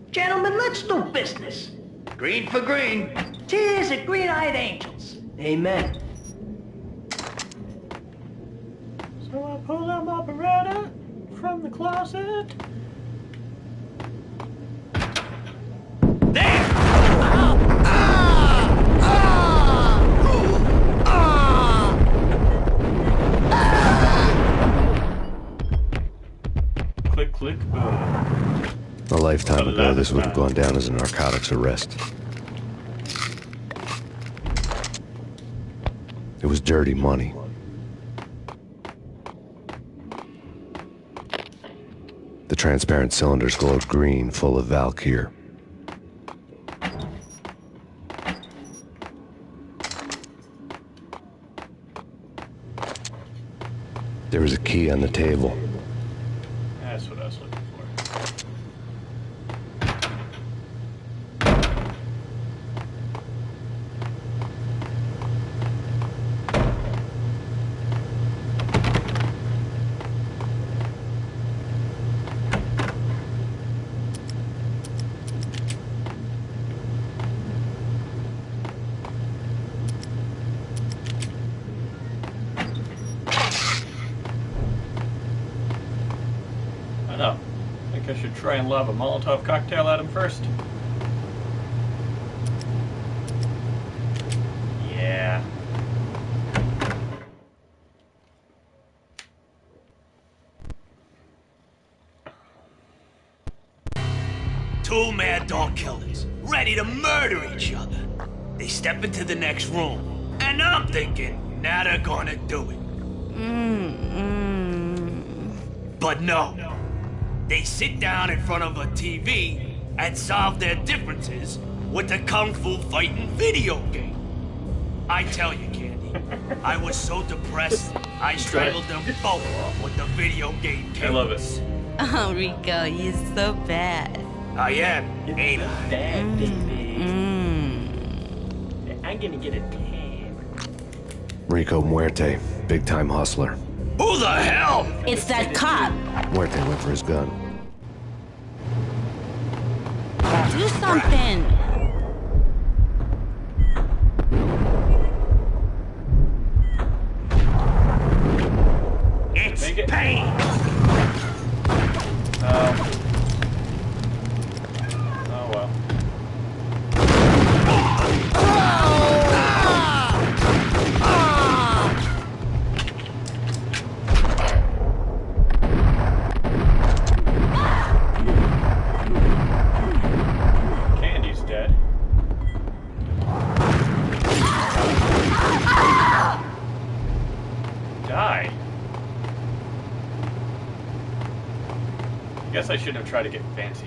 Gentlemen, let's do business. Green for green. Cheers at green-eyed angels. Amen. So I pull out my Beretta from the closet. Click, click, boom. A lifetime ago, this would have gone down as a narcotics arrest. It was dirty money. The transparent cylinders glowed green, full of Valkyr. There was a key on the table. That's what I was looking for. I think I should try and lob a Molotov cocktail at him first. Yeah. Two mad dog killers, ready to murder each other. They step into the next room, and I'm thinking, now they're gonna do it. But no. They sit down in front of a TV and solve their differences with the Kung Fu fighting video game. I tell you, Candy, I was so depressed, I strangled them both with the video game case. I love it. Oh, Rico, you're so bad. I am, ain't I? Bad, baby. I'm gonna get a tan. Rico Muerte, big-time hustler. Who the hell? It's that cop. Muerte went for his gun. Do something. It's Payne. Oh well. Candy's dead. Die. Guess I shouldn't have tried to get fancy.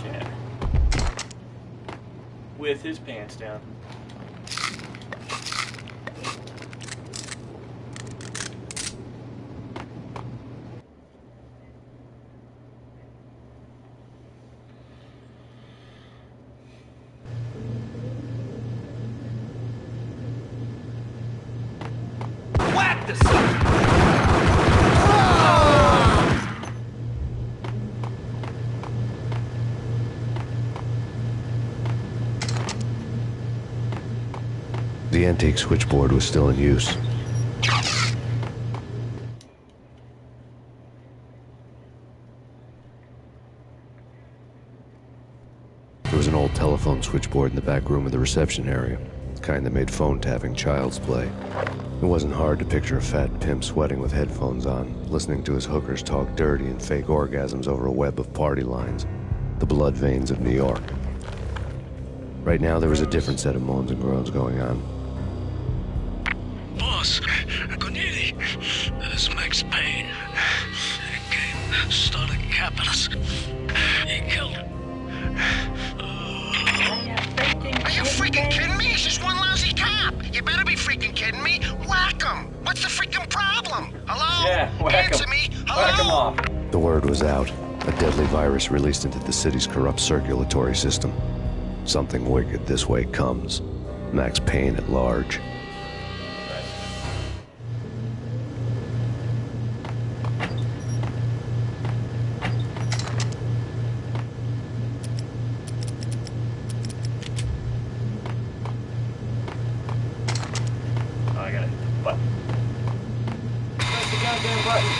Shit. With his pants down. Whack the sucker! The antique switchboard was still in use. There was an old telephone switchboard in the back room of the reception area, the kind that made phone tapping child's play. It wasn't hard to picture a fat pimp sweating with headphones on, listening to his hookers talk dirty and fake orgasms over a web of party lines, the blood veins of New York. Right now, there was a different set of moans and groans going on. Boss, Corneli, this is Max Payne. He came, started capping us. He killed him. Are you freaking kidding me? He's just one lousy cop. You better be freaking kidding me. Whack him. What's the freaking problem? Hello? Yeah, whack Answer him. me. Whack him Hello? off. The word was out. A deadly virus released into the city's corrupt circulatory system. Something wicked this way comes. Max Payne at large. Oh, I gotta hit the button. Press the goddamn button.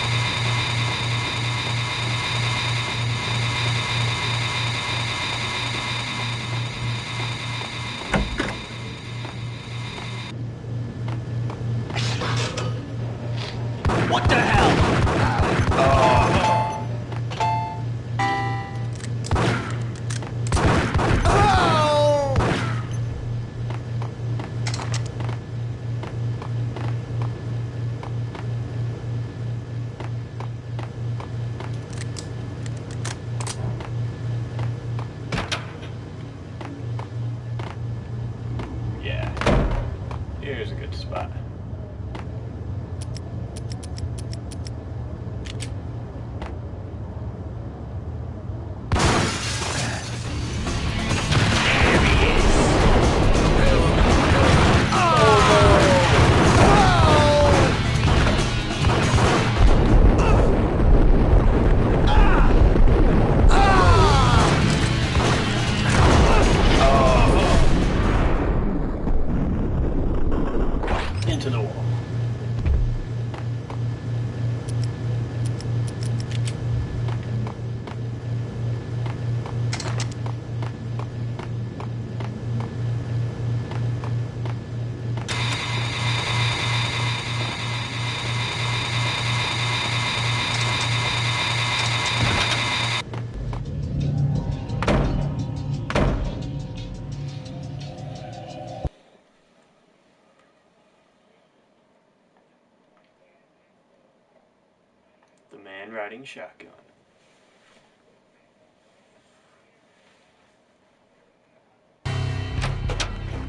The man riding shotgun.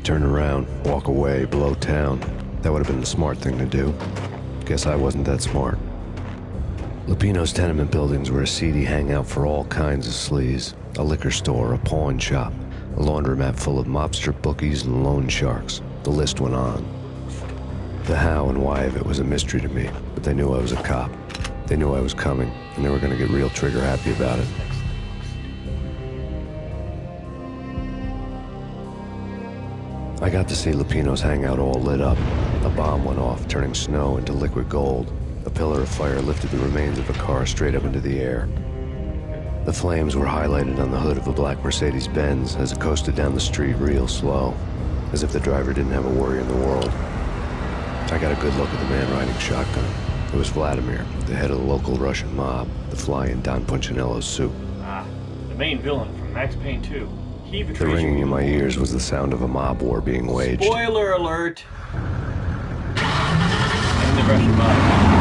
Turn around, walk away, blow town. That would have been the smart thing to do. Guess I wasn't that smart. Lupino's tenement buildings were a seedy hangout for all kinds of sleaze. A liquor store, a pawn shop, a laundromat full of mobster bookies and loan sharks. The list went on. The how and why of it was a mystery to me, but they knew I was a cop. They knew I was coming, and they were going to get real trigger happy about it. I got to see Lupino's hangout all lit up. A bomb went off, turning snow into liquid gold. A pillar of fire lifted the remains of a car straight up into the air. The flames were highlighted on the hood of a black Mercedes-Benz as it coasted down the street real slow, as if the driver didn't have a worry in the world. I got a good look at the man riding shotgun. It was Vladimir, the head of the local Russian mob, the fly in Don Punchinello's soup. Ah, the main villain from Max Payne 2. He The ringing in my ears was the sound of a mob war being waged. Spoiler alert! And the Russian mob.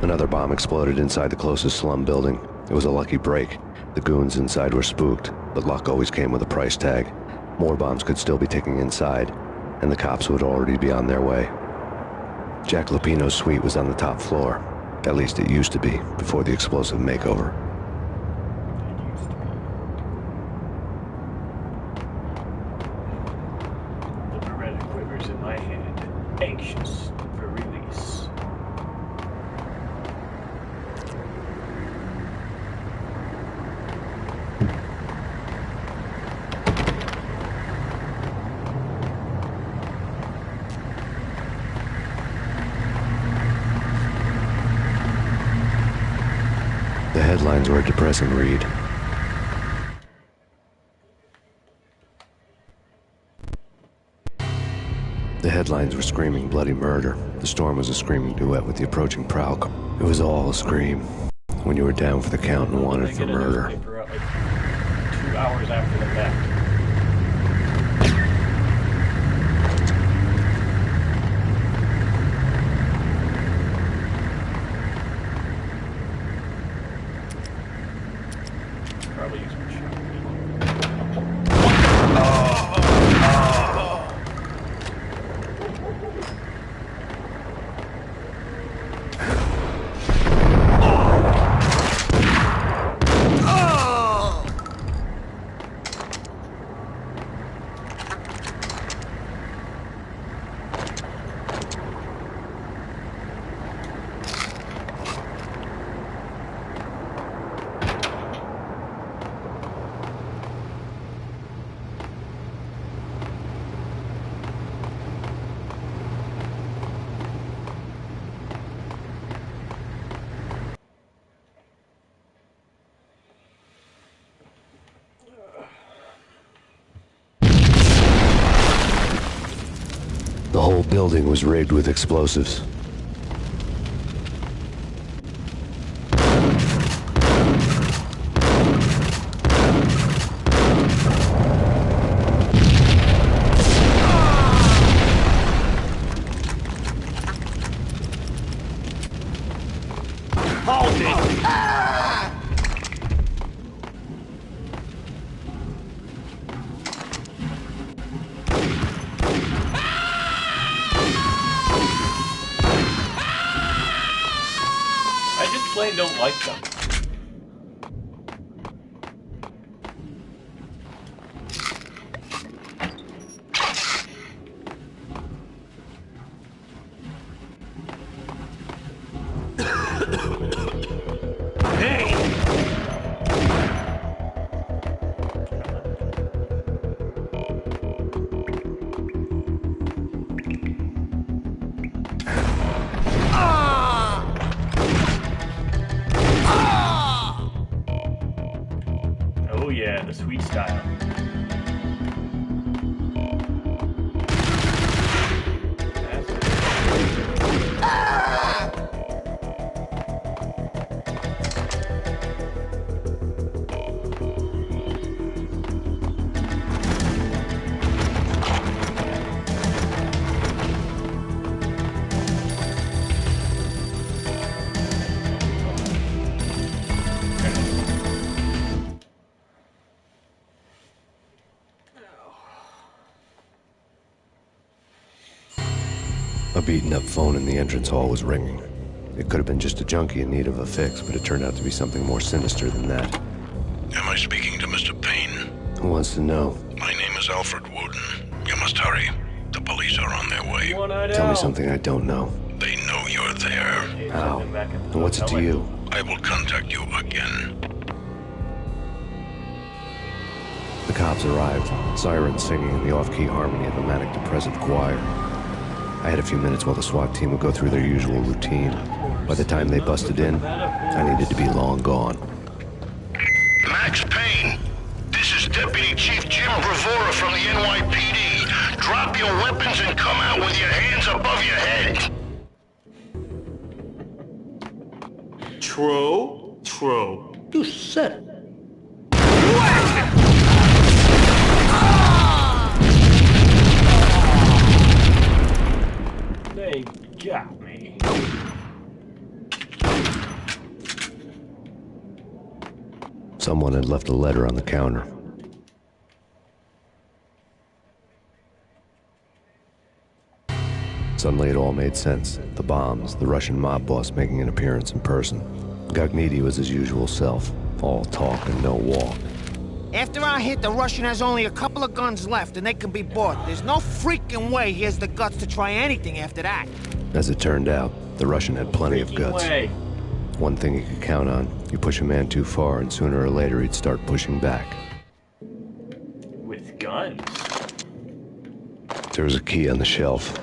Another bomb exploded inside the closest slum building. It was a lucky break. The goons inside were spooked, but luck always came with a price tag. More bombs could still be ticking inside, and the cops would already be on their way. Jack Lupino's suite was on the top floor. At least it used to be, before the explosive makeover. The Beretta quivers in my hand, anxious for release. The headlines were a depressing read. The headlines were screaming bloody murder. The storm was a screaming duet with the approaching prowl car. It was all a scream when you were down for the count and wanted for murder. 2 hours after the fact. Probably use my shotgun. The whole building was rigged with explosives. Hold it! I just plain don't like them. Oh yeah, the sweet style. A beaten-up phone in the entrance hall was ringing. It could have been just a junkie in need of a fix, but it turned out to be something more sinister than that. Am I speaking to Mr. Payne? Who wants to know? My name is Alfred Wooden. You must hurry. The police are on their way. Tell me something I don't know. They know you're there. How? And what's it to you? I will contact you again. The cops arrived, sirens singing in the off-key harmony of a manic-depressive choir. I had a few minutes while the SWAT team would go through their usual routine. By the time they busted in, I needed to be long gone. Max Payne, this is Deputy Chief Jim Bravura from the NYPD. Drop your weapons and come out with your hands above your head. True. You said it. They got me. Someone had left a letter on the counter. Suddenly it all made sense. The bombs, the Russian mob boss making an appearance in person. Gognitti was his usual self, all talk and no walk. After our hit, the Russian has only a couple of guns left, and they can be bought. There's no freaking way he has the guts to try anything after that. As it turned out, the Russian had plenty of guts. One thing you could count on, you push a man too far, and sooner or later he'd start pushing back. With guns? There was a key on the shelf.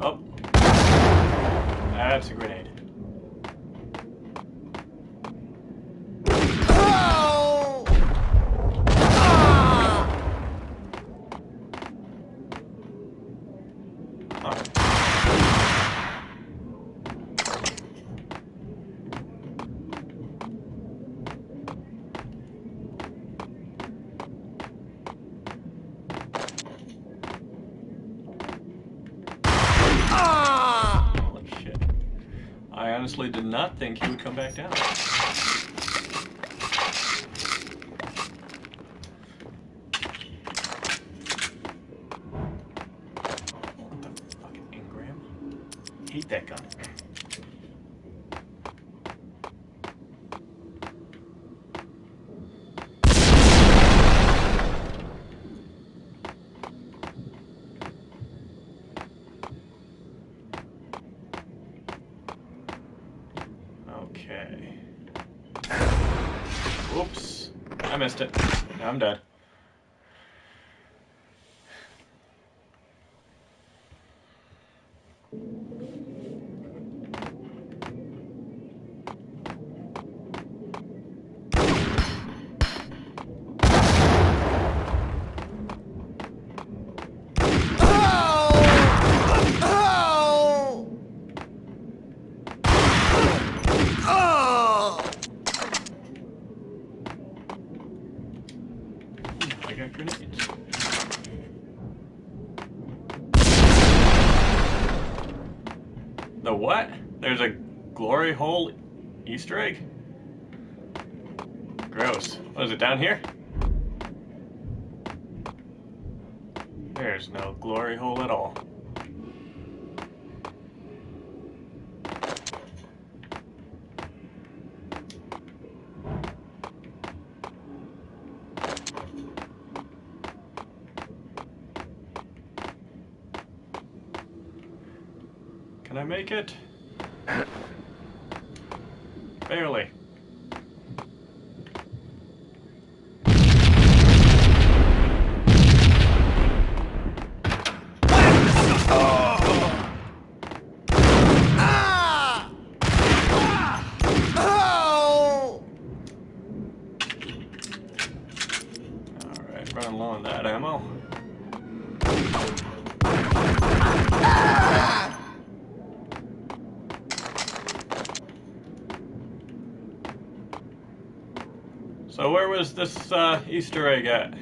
Oh. That's a grenade. I honestly did not think he would come back down. What the fucking engram? Hate that gun. Okay. Whoops. I missed it. Now I'm dead. I got grenades. The what? There's a glory hole Easter egg? Gross. What is it, down here? There's no glory hole at all. Can I make it? Barely. Alright, running low on that ammo. So where was this Easter egg at?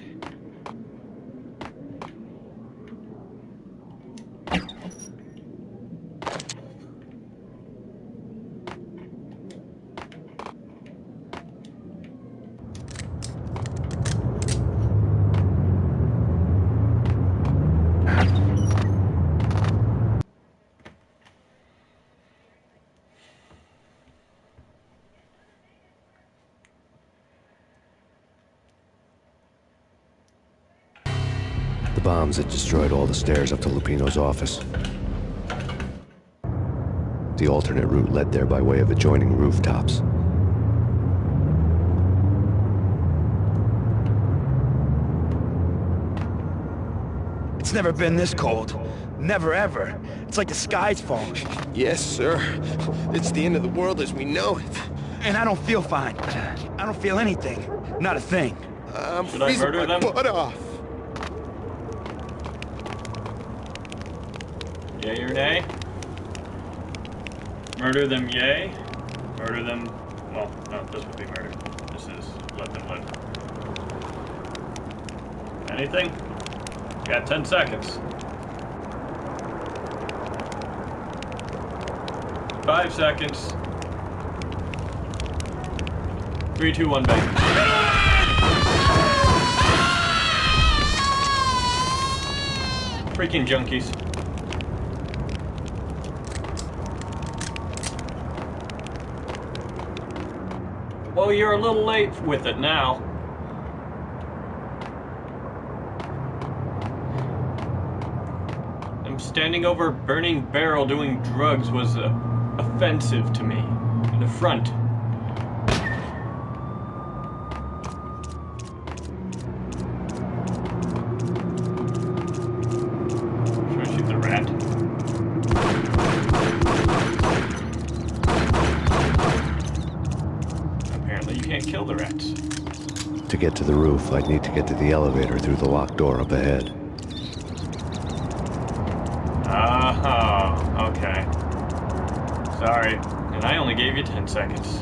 The bombs had destroyed all the stairs up to Lupino's office. The alternate route led there by way of adjoining rooftops. It's never been this cold. Never ever. It's like the sky's falling. Yes, sir. It's the end of the world as we know it. And I don't feel fine. I don't feel anything. Not a thing. I'm Should I murder them? butt off. Yay or nay? Murder them, yay? Murder them... Well, no, this would be murder. This is let them live. Anything? Got 10 seconds. 5 seconds. 3, 2, 1, bang. Freaking junkies. Well, you're a little late with it now. Them standing over a burning barrel doing drugs was offensive to me. An affront. Should I shoot the rat? You can't kill the rats. To get to the roof, I'd need to get to the elevator through the locked door up ahead. Oh, okay. Sorry. And I only gave you 10 seconds.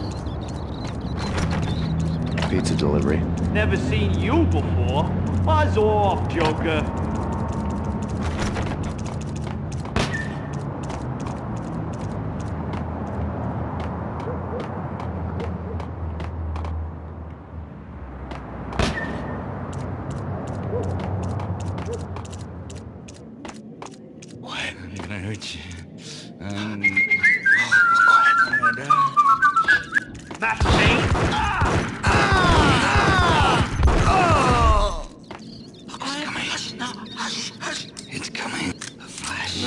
Pizza delivery. Never seen you before. Buzz off, Joker.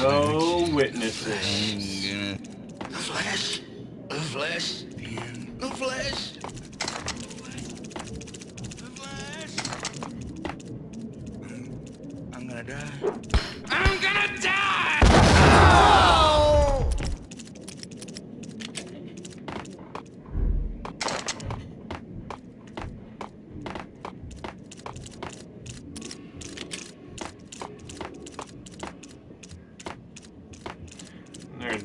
No witnesses. The flesh. The flesh. The flesh. I'm gonna die. I'm gonna die! Oh!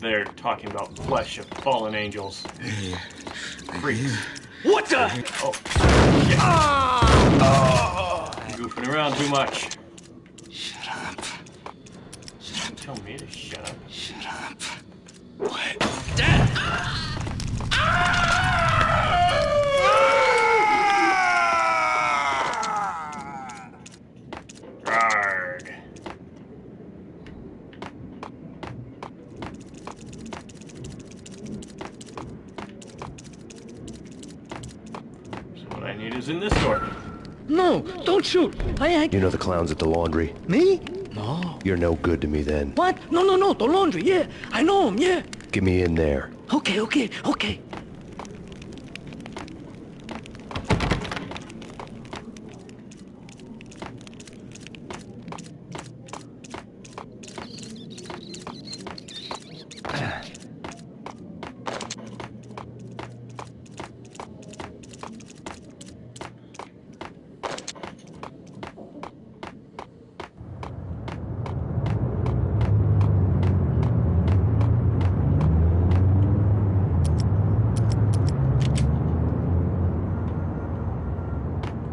They're talking about flesh of fallen angels. Freaks. What the? Oh. Shit. Goofing around too much. Shut up. Don't tell me to shut up. Shut up. What? Dad! Arrgh. So what I need is in this door. No, don't shoot. You know the clowns at the laundry? Me? No. You're no good to me then. What? No, the laundry, yeah. I know him, yeah. Get me in there. Okay.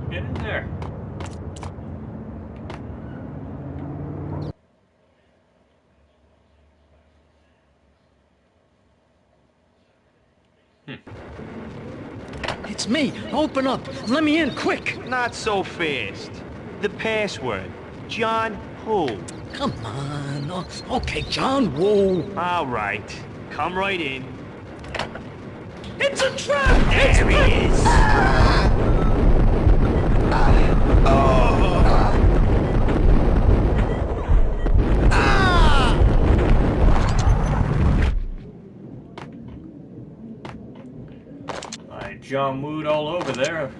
Get in there. It's me. Open up. Let me in, quick. Not so fast. The password. John who? Come on. Oh, okay, John Woo. All right. Come right in. It's a trap! There he is! John Wood all over there.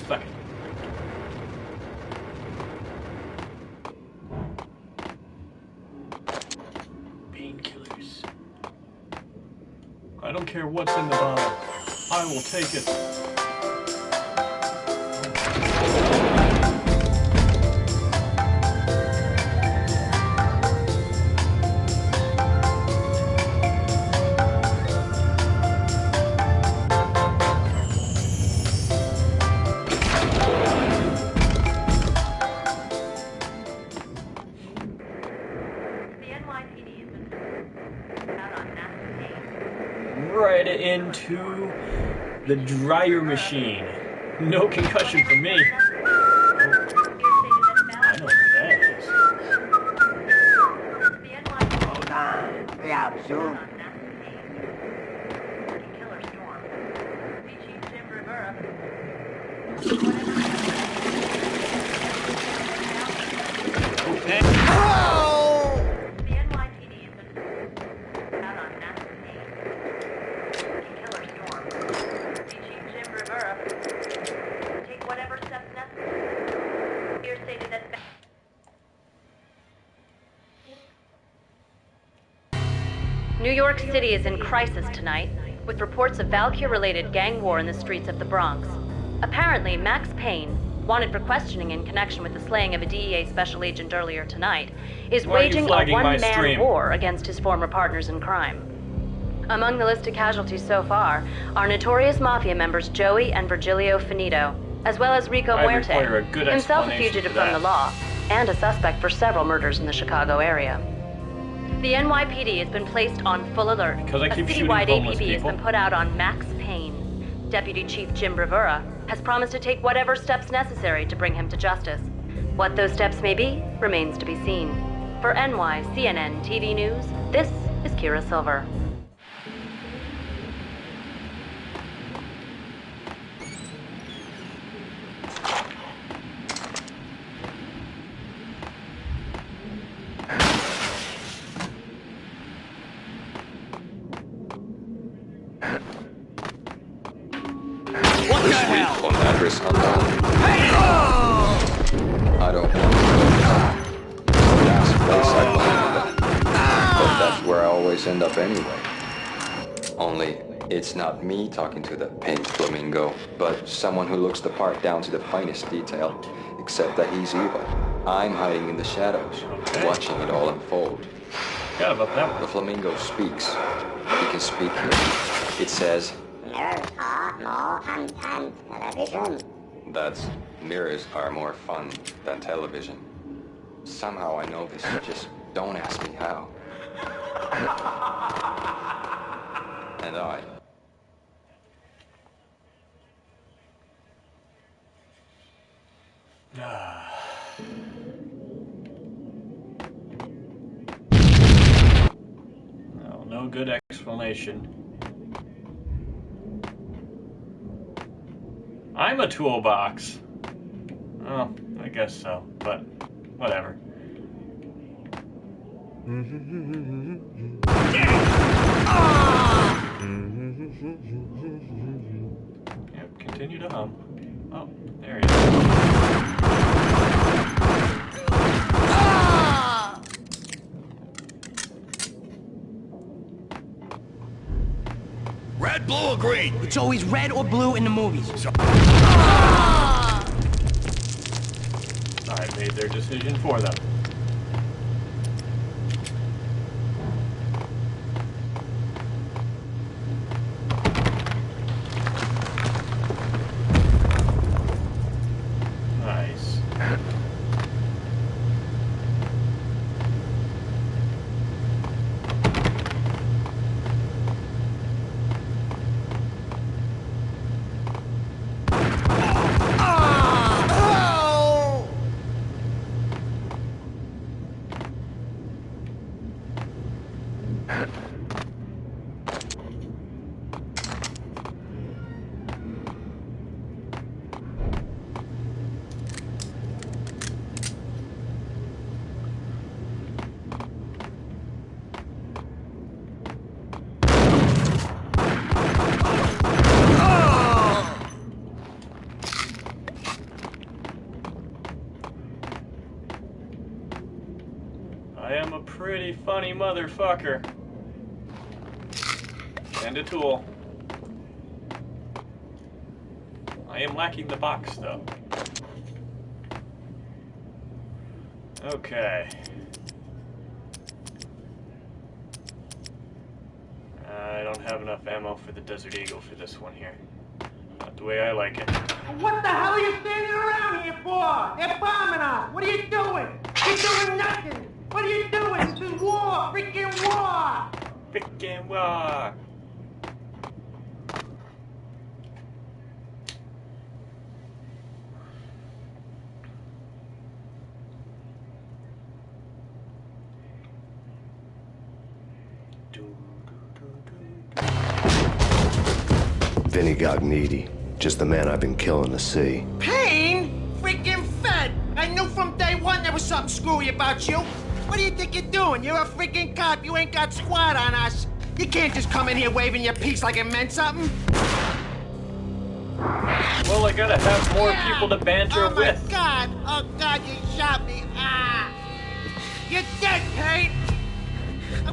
Fuck it. Painkillers. I don't care what's in the bottle. I will take it. Right into the dryer machine. No concussion for me. I know what that is. Hold on. Be out soon. New York City is in crisis tonight, with reports of Valkyr-related gang war in the streets of the Bronx. Apparently, Max Payne, wanted for questioning in connection with the slaying of a DEA special agent earlier tonight, is waging a one-man war against his former partners in crime. Among the list of casualties so far are notorious mafia members Joey and Virgilio Finito, as well as Rico Muerte, himself a fugitive from the law, and a suspect for several murders in the Chicago area. The NYPD has been placed on full alert. A citywide APB has been put out on Max Payne. Deputy Chief Jim Bravura has promised to take whatever steps necessary to bring him to justice. What those steps may be remains to be seen. For NYCNN TV News, this is Kira Silver. On address unknown. I don't want to go there. Last place I planned, but that's where I always end up anyway. Only, it's not me talking to the pink flamingo, but someone who looks the part down to the finest detail, except that he's evil. I'm hiding in the shadows, watching it all unfold. The flamingo speaks. He can speak here. It says, that's mirrors are more fun than television. Somehow I know this, just don't ask me how. And I... no good explanation. I'm a toolbox. Oh, I guess so, but whatever. Yep, continue to hum. Oh, there he is. Red, blue, or green? It's always red or blue in the movies. I made their decision for them. Nice. I am a pretty funny motherfucker. And a tool. I am lacking the box, though. Okay. I don't have enough ammo for the Desert Eagle for this one here. Not the way I like it. What the hell are you standing around here for? They're bombing us. What are you doing? You're doing nothing. What are you doing? This is war. Freaking war. Freaking war. Vinny Gognitti, just the man I've been killing to see. Payne? Freaking fed. I knew from day one there was something screwy about you. What do you think you're doing? You're a freaking cop. You ain't got squad on us. You can't just come in here waving your piece like it meant something. Well, I gotta have more people to banter with. Oh, God. Oh, God, you shot me. Ah. You're dead, Payne.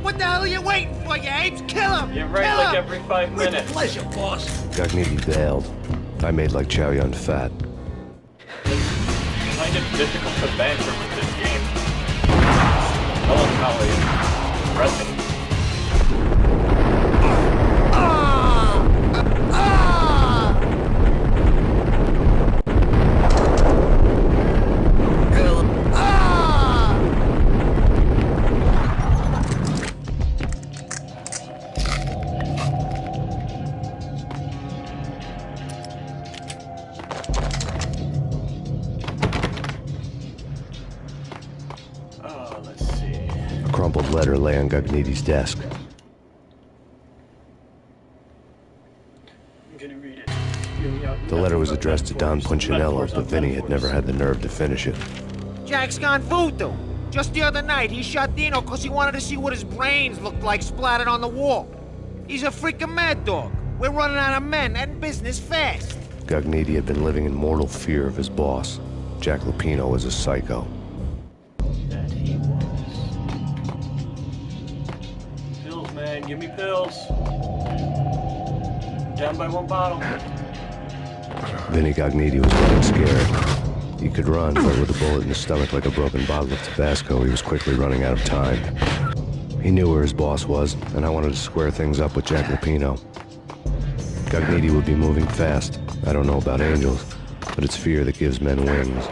What the hell are you waiting for, you apes? Kill him! You're right, like every 5 minutes. With pleasure, boss. Gognitti bailed. I made like Chow Yun Fat. It's kind of difficult to banter with this game. Melancholy. Depressing. Crumpled letter lay on Gognitti's desk. I'm gonna read it. The letter was addressed to Don Punchinello, but Vinny had never had the nerve to finish it. Jack's gone voodoo. Just the other night, he shot Dino because he wanted to see what his brains looked like splattered on the wall. He's a freaking mad dog. We're running out of men and business fast. Gognitti had been living in mortal fear of his boss. Jack Lupino was a psycho. That he was. Pills, man, give me pills. Down by one bottle. Vinny Gognitti was running scared. He could run, but with a bullet in his stomach like a broken bottle of Tabasco, he was quickly running out of time. He knew where his boss was, and I wanted to square things up with Jack Lupino. Gognitti would be moving fast. I don't know about angels, but it's fear that gives men wings.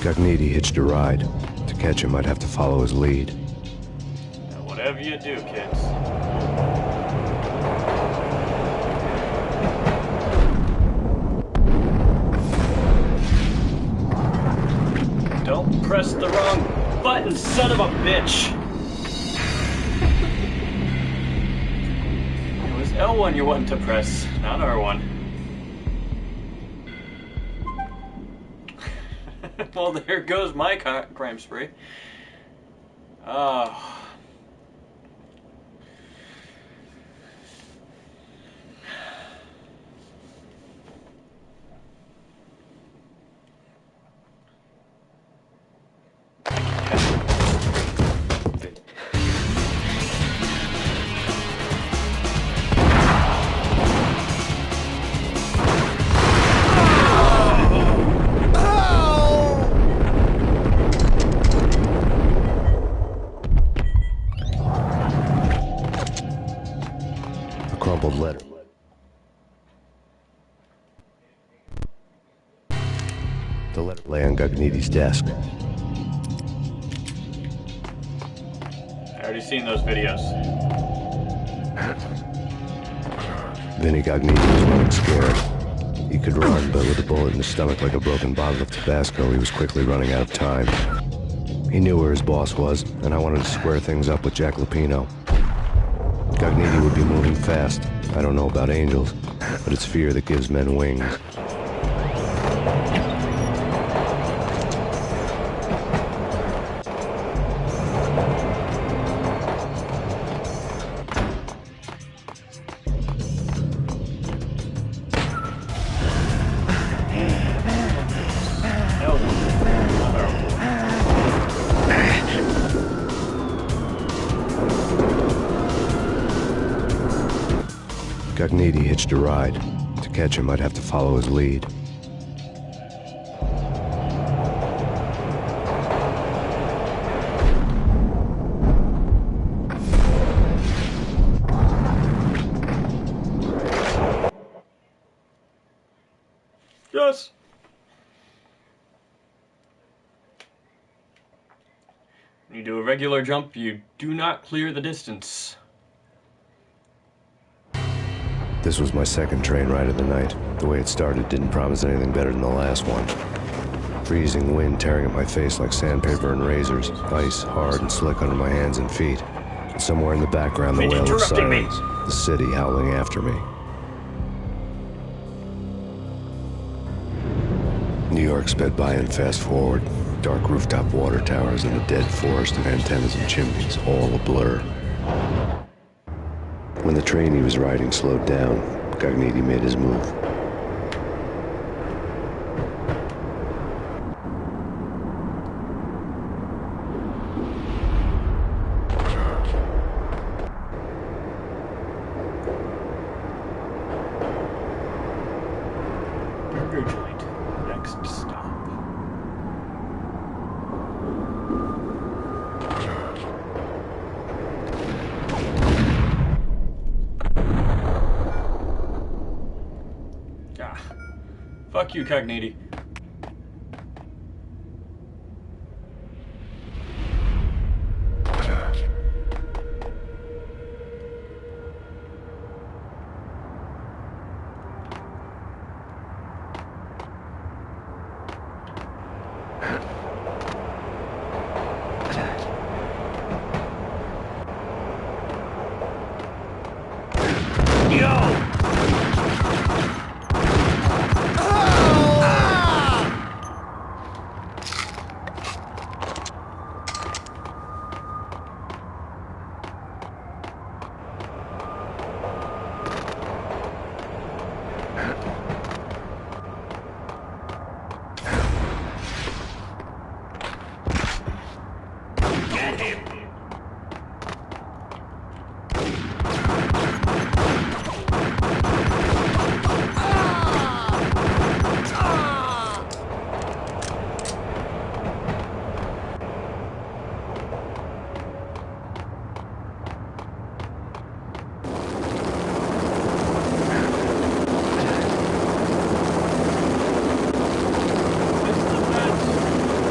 Gognitti hitched a ride. To catch him, I'd have to follow his lead. Now, whatever you do, kids. Don't press the wrong button, son of a bitch! It was L1 you wanted to press, not R1. Well, there goes my crime spree. Oh. Crumpled letter. The letter lay on Gognitti's desk. I already seen those videos. Vinny Gognitti was running scared. He could run, but with a bullet in his stomach like a broken bottle of Tabasco, he was quickly running out of time. He knew where his boss was, and I wanted to square things up with Jack Lupino. Gognitti would be moving fast. I don't know about angels, but it's fear that gives men wings. Gognitti hitched a ride. To catch him, I'd have to follow his lead. Yes. When you do a regular jump, you do not clear the distance. This was my second train ride of the night. The way it started didn't promise anything better than the last one. Freezing wind tearing at my face like sandpaper and razors. Ice hard and slick under my hands and feet. And somewhere in the background, the wail of sirens. The city howling after me. New York sped by in fast forward. Dark rooftop water towers and a dead forest of antennas and chimneys, all a blur. When the train he was riding slowed down, Gognitti made his move. Burger joint. Next stop. Fuck you, Gognitti.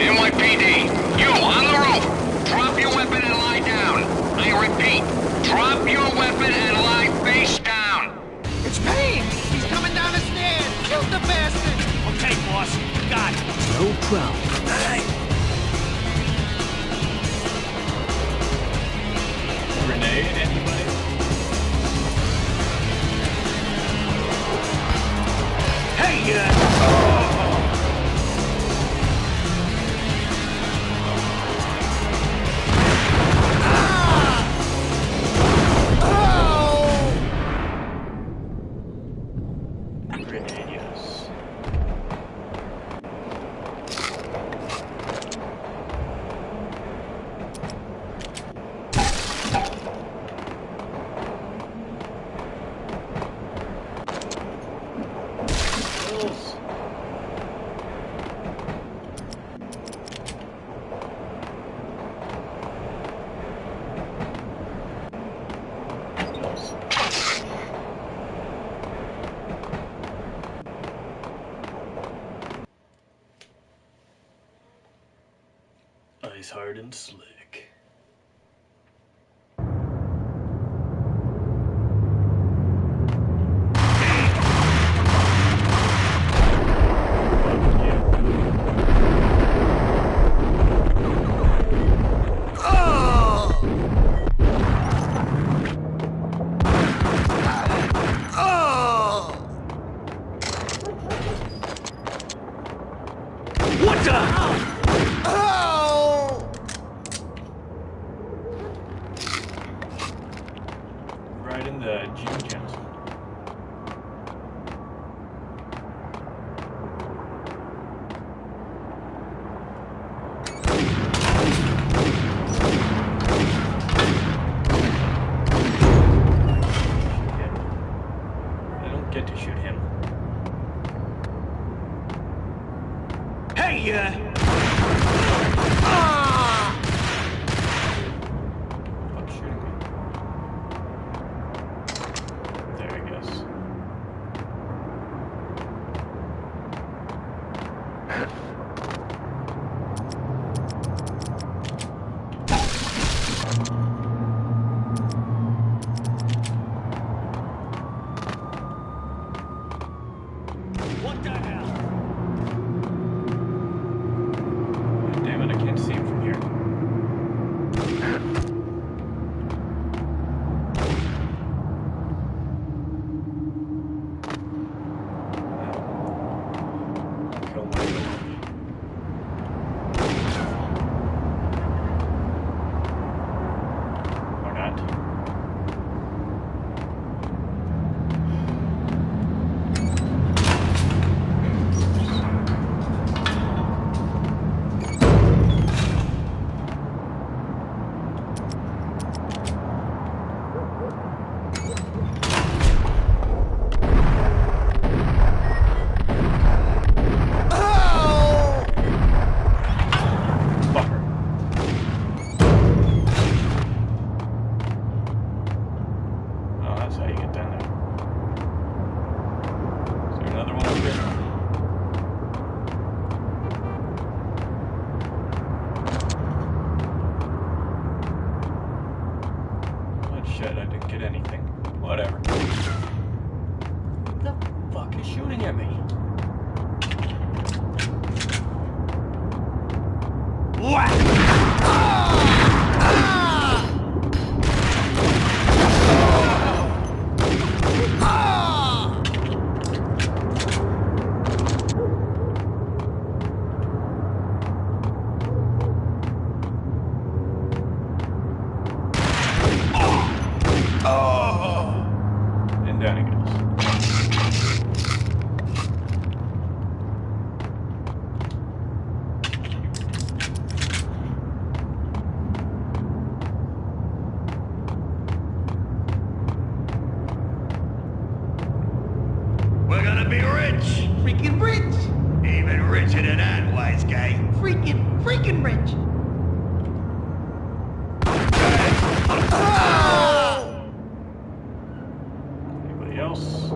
NYPD, you on the roof. Drop your weapon and lie down. I repeat, drop your weapon and lie face down. It's Payne! He's coming down the stairs! Kill the bastard! Okay, boss. Got it. No problem. Grenade, anybody? Hey, Grenade, yes. Pills. Ice hard and slick. what the? Right in the Jim Johnson. I don't get to shoot him. Hey, Stop shooting me. There he goes. what the hell? Damn it, I can't see him from here. Kill my or not. Fucker. Oh, that's how you get down there. Is there another one up here? Oh shit, I didn't get anything. Whatever. What the fuck is shooting at me? And down he goes. We're gonna be rich. Freaking rich! Even richer than that, wise guy. Freaking rich! Anybody else?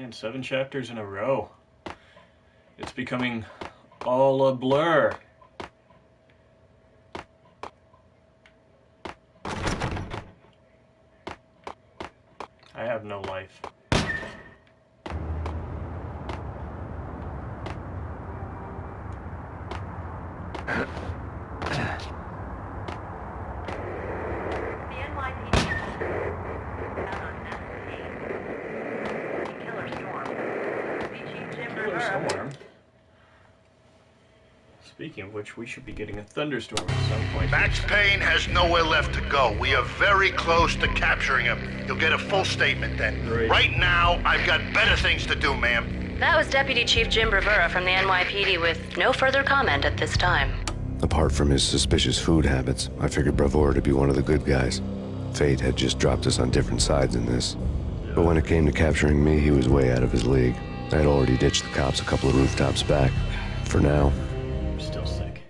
Man, 7 chapters in a row. It's becoming all a blur. I have no life. Speaking of which, we should be getting a thunderstorm at some point. Max Payne has nowhere left to go. We are very close to capturing him. You'll get a full statement then. Great. Right now, I've got better things to do, ma'am. That was Deputy Chief Jim Rivera from the NYPD with no further comment at this time. Apart from his suspicious food habits, I figured Bravura to be one of the good guys. Fate had just dropped us on different sides in this. But when it came to capturing me, he was way out of his league. I had already ditched the cops a couple of rooftops back. For now. I'm still sick.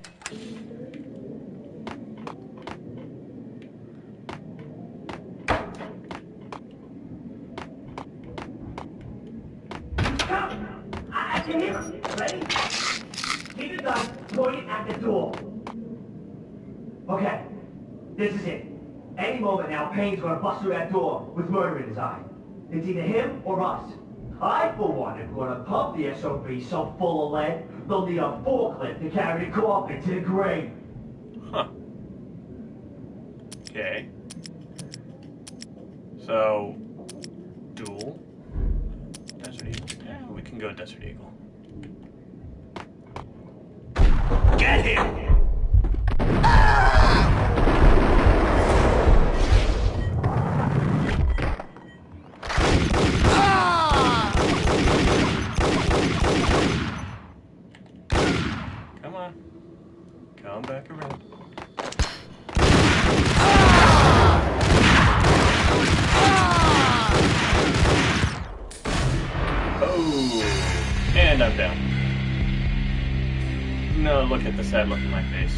I can hear him. Ready? Keep your gun pointed at the door. Okay, this is it. Any moment now, Payne's gonna bust through that door with murder in his eye. It's either him or us. I, for one, am gonna pump the SOB so full of lead, they'll need a forklift to carry the coffin to the grave. Huh. Okay. So, duel. Desert Eagle. Yeah, we can go Desert Eagle. Get him! Come on. Come back around. Oh, and I'm down. No, look at the sad look in my face.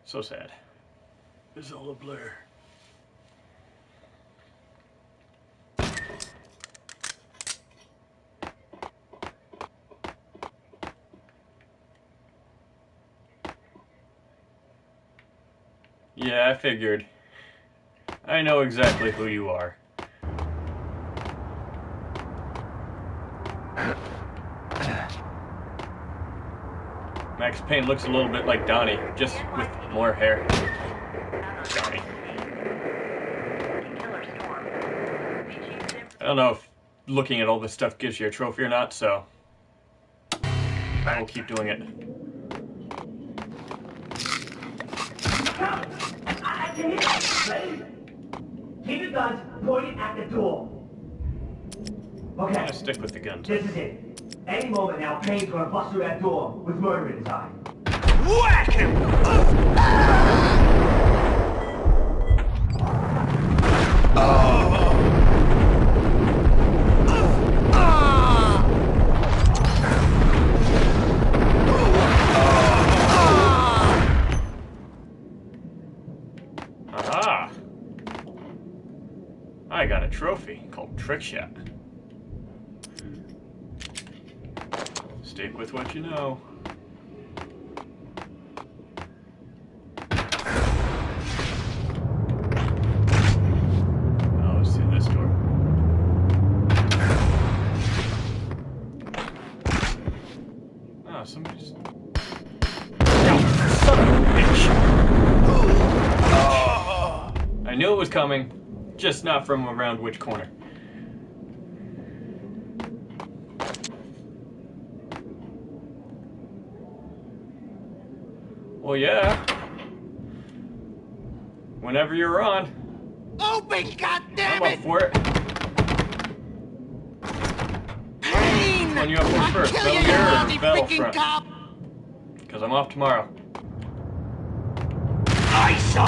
So sad. It's all a blur. Yeah, I figured. I know exactly who you are. Max Payne looks a little bit like Donnie, just with more hair. Donnie. I don't know if looking at all this stuff gives you a trophy or not, so I will keep doing it. I can hear him. Ready? Keep your guns pointed at the door. Okay. I'm gonna stick with the guns. This is it. Any moment now, Payne's gonna bust through that door with murder in his eye. Whack him! Aha! I got a trophy called Trick Shot. Stick with what you know. Oh, let's see this door. Oh, somebody's... Oh, son of a bitch! I knew it was coming, just not from around which corner. Well, yeah. Whenever you're on. Open, goddammit! I'm up for it. Payne! Which one you up for first? Kill you, Belgier you or freaking Battlefront? cop! Because I'm off tomorrow. I saw.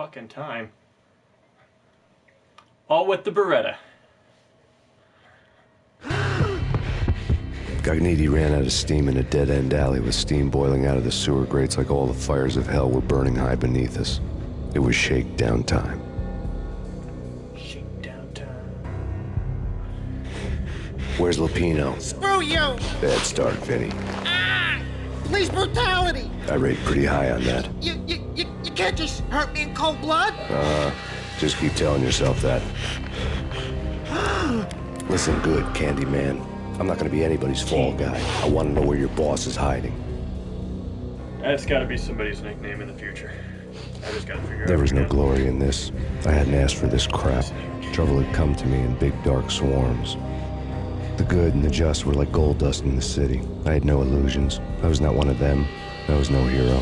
fucking time. All with the Beretta. Gognitti ran out of steam in a dead-end alley with steam boiling out of the sewer grates like all the fires of hell were burning high beneath us. It was shakedown time. Shakedown time. Where's Lupino? Screw you! Bad start, Vinny. Police brutality! I rate pretty high on that. You can't just hurt me in cold blood? Just keep telling yourself that. Listen good, Candyman. I'm not gonna be anybody's fall guy. I want to know where your boss is hiding. That's gotta be somebody's nickname in the future. I just gotta figure out. There was no glory in this. I hadn't asked for this crap. Trouble had come to me in big dark swarms. The good and the just were like gold dust in the city. I had no illusions. I was not one of them. I was no hero.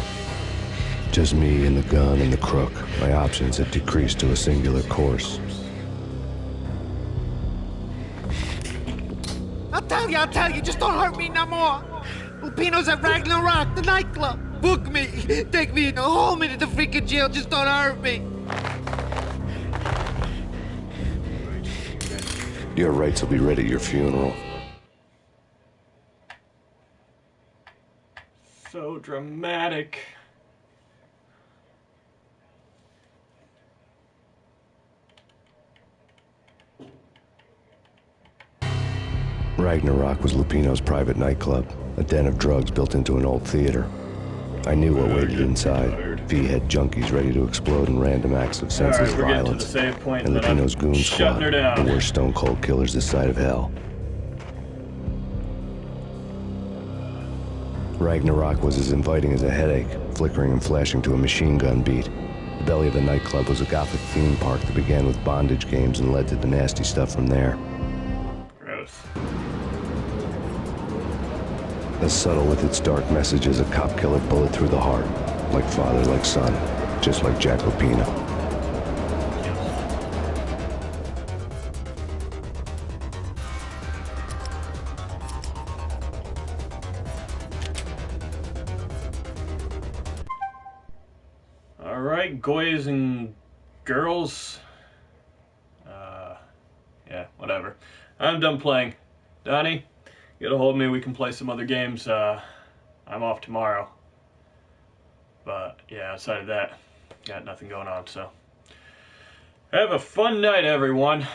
Just me and the gun and the crook. My options had decreased to a singular course. I'll tell you, just don't hurt me no more. Lupino's at Ragnarok, the nightclub. Book me, take me in, hold me to the freaking jail, just don't hurt me. Your rights will be read at your funeral. So dramatic. Ragnarok was Lupino's private nightclub, a den of drugs built into an old theater. I knew what waited inside. V-head junkies ready to explode in random acts of senseless violence. And Lupino's goon squad, the worst stone-cold killers this side of hell. Ragnarok was as inviting as a headache, flickering and flashing to a machine gun beat. The belly of the nightclub was a gothic theme park that began with bondage games and led to the nasty stuff from there. As subtle with its dark message as a cop killer bullet through the heart. Like father, like son. Just like Jack Lupino. Alright, goys and girls. Yeah, whatever. I'm done playing. Donnie? Get a hold of me, we can play some other games. I'm off tomorrow. But, yeah, outside of that, got nothing going on, so. Have a fun night, everyone.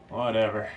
Whatever.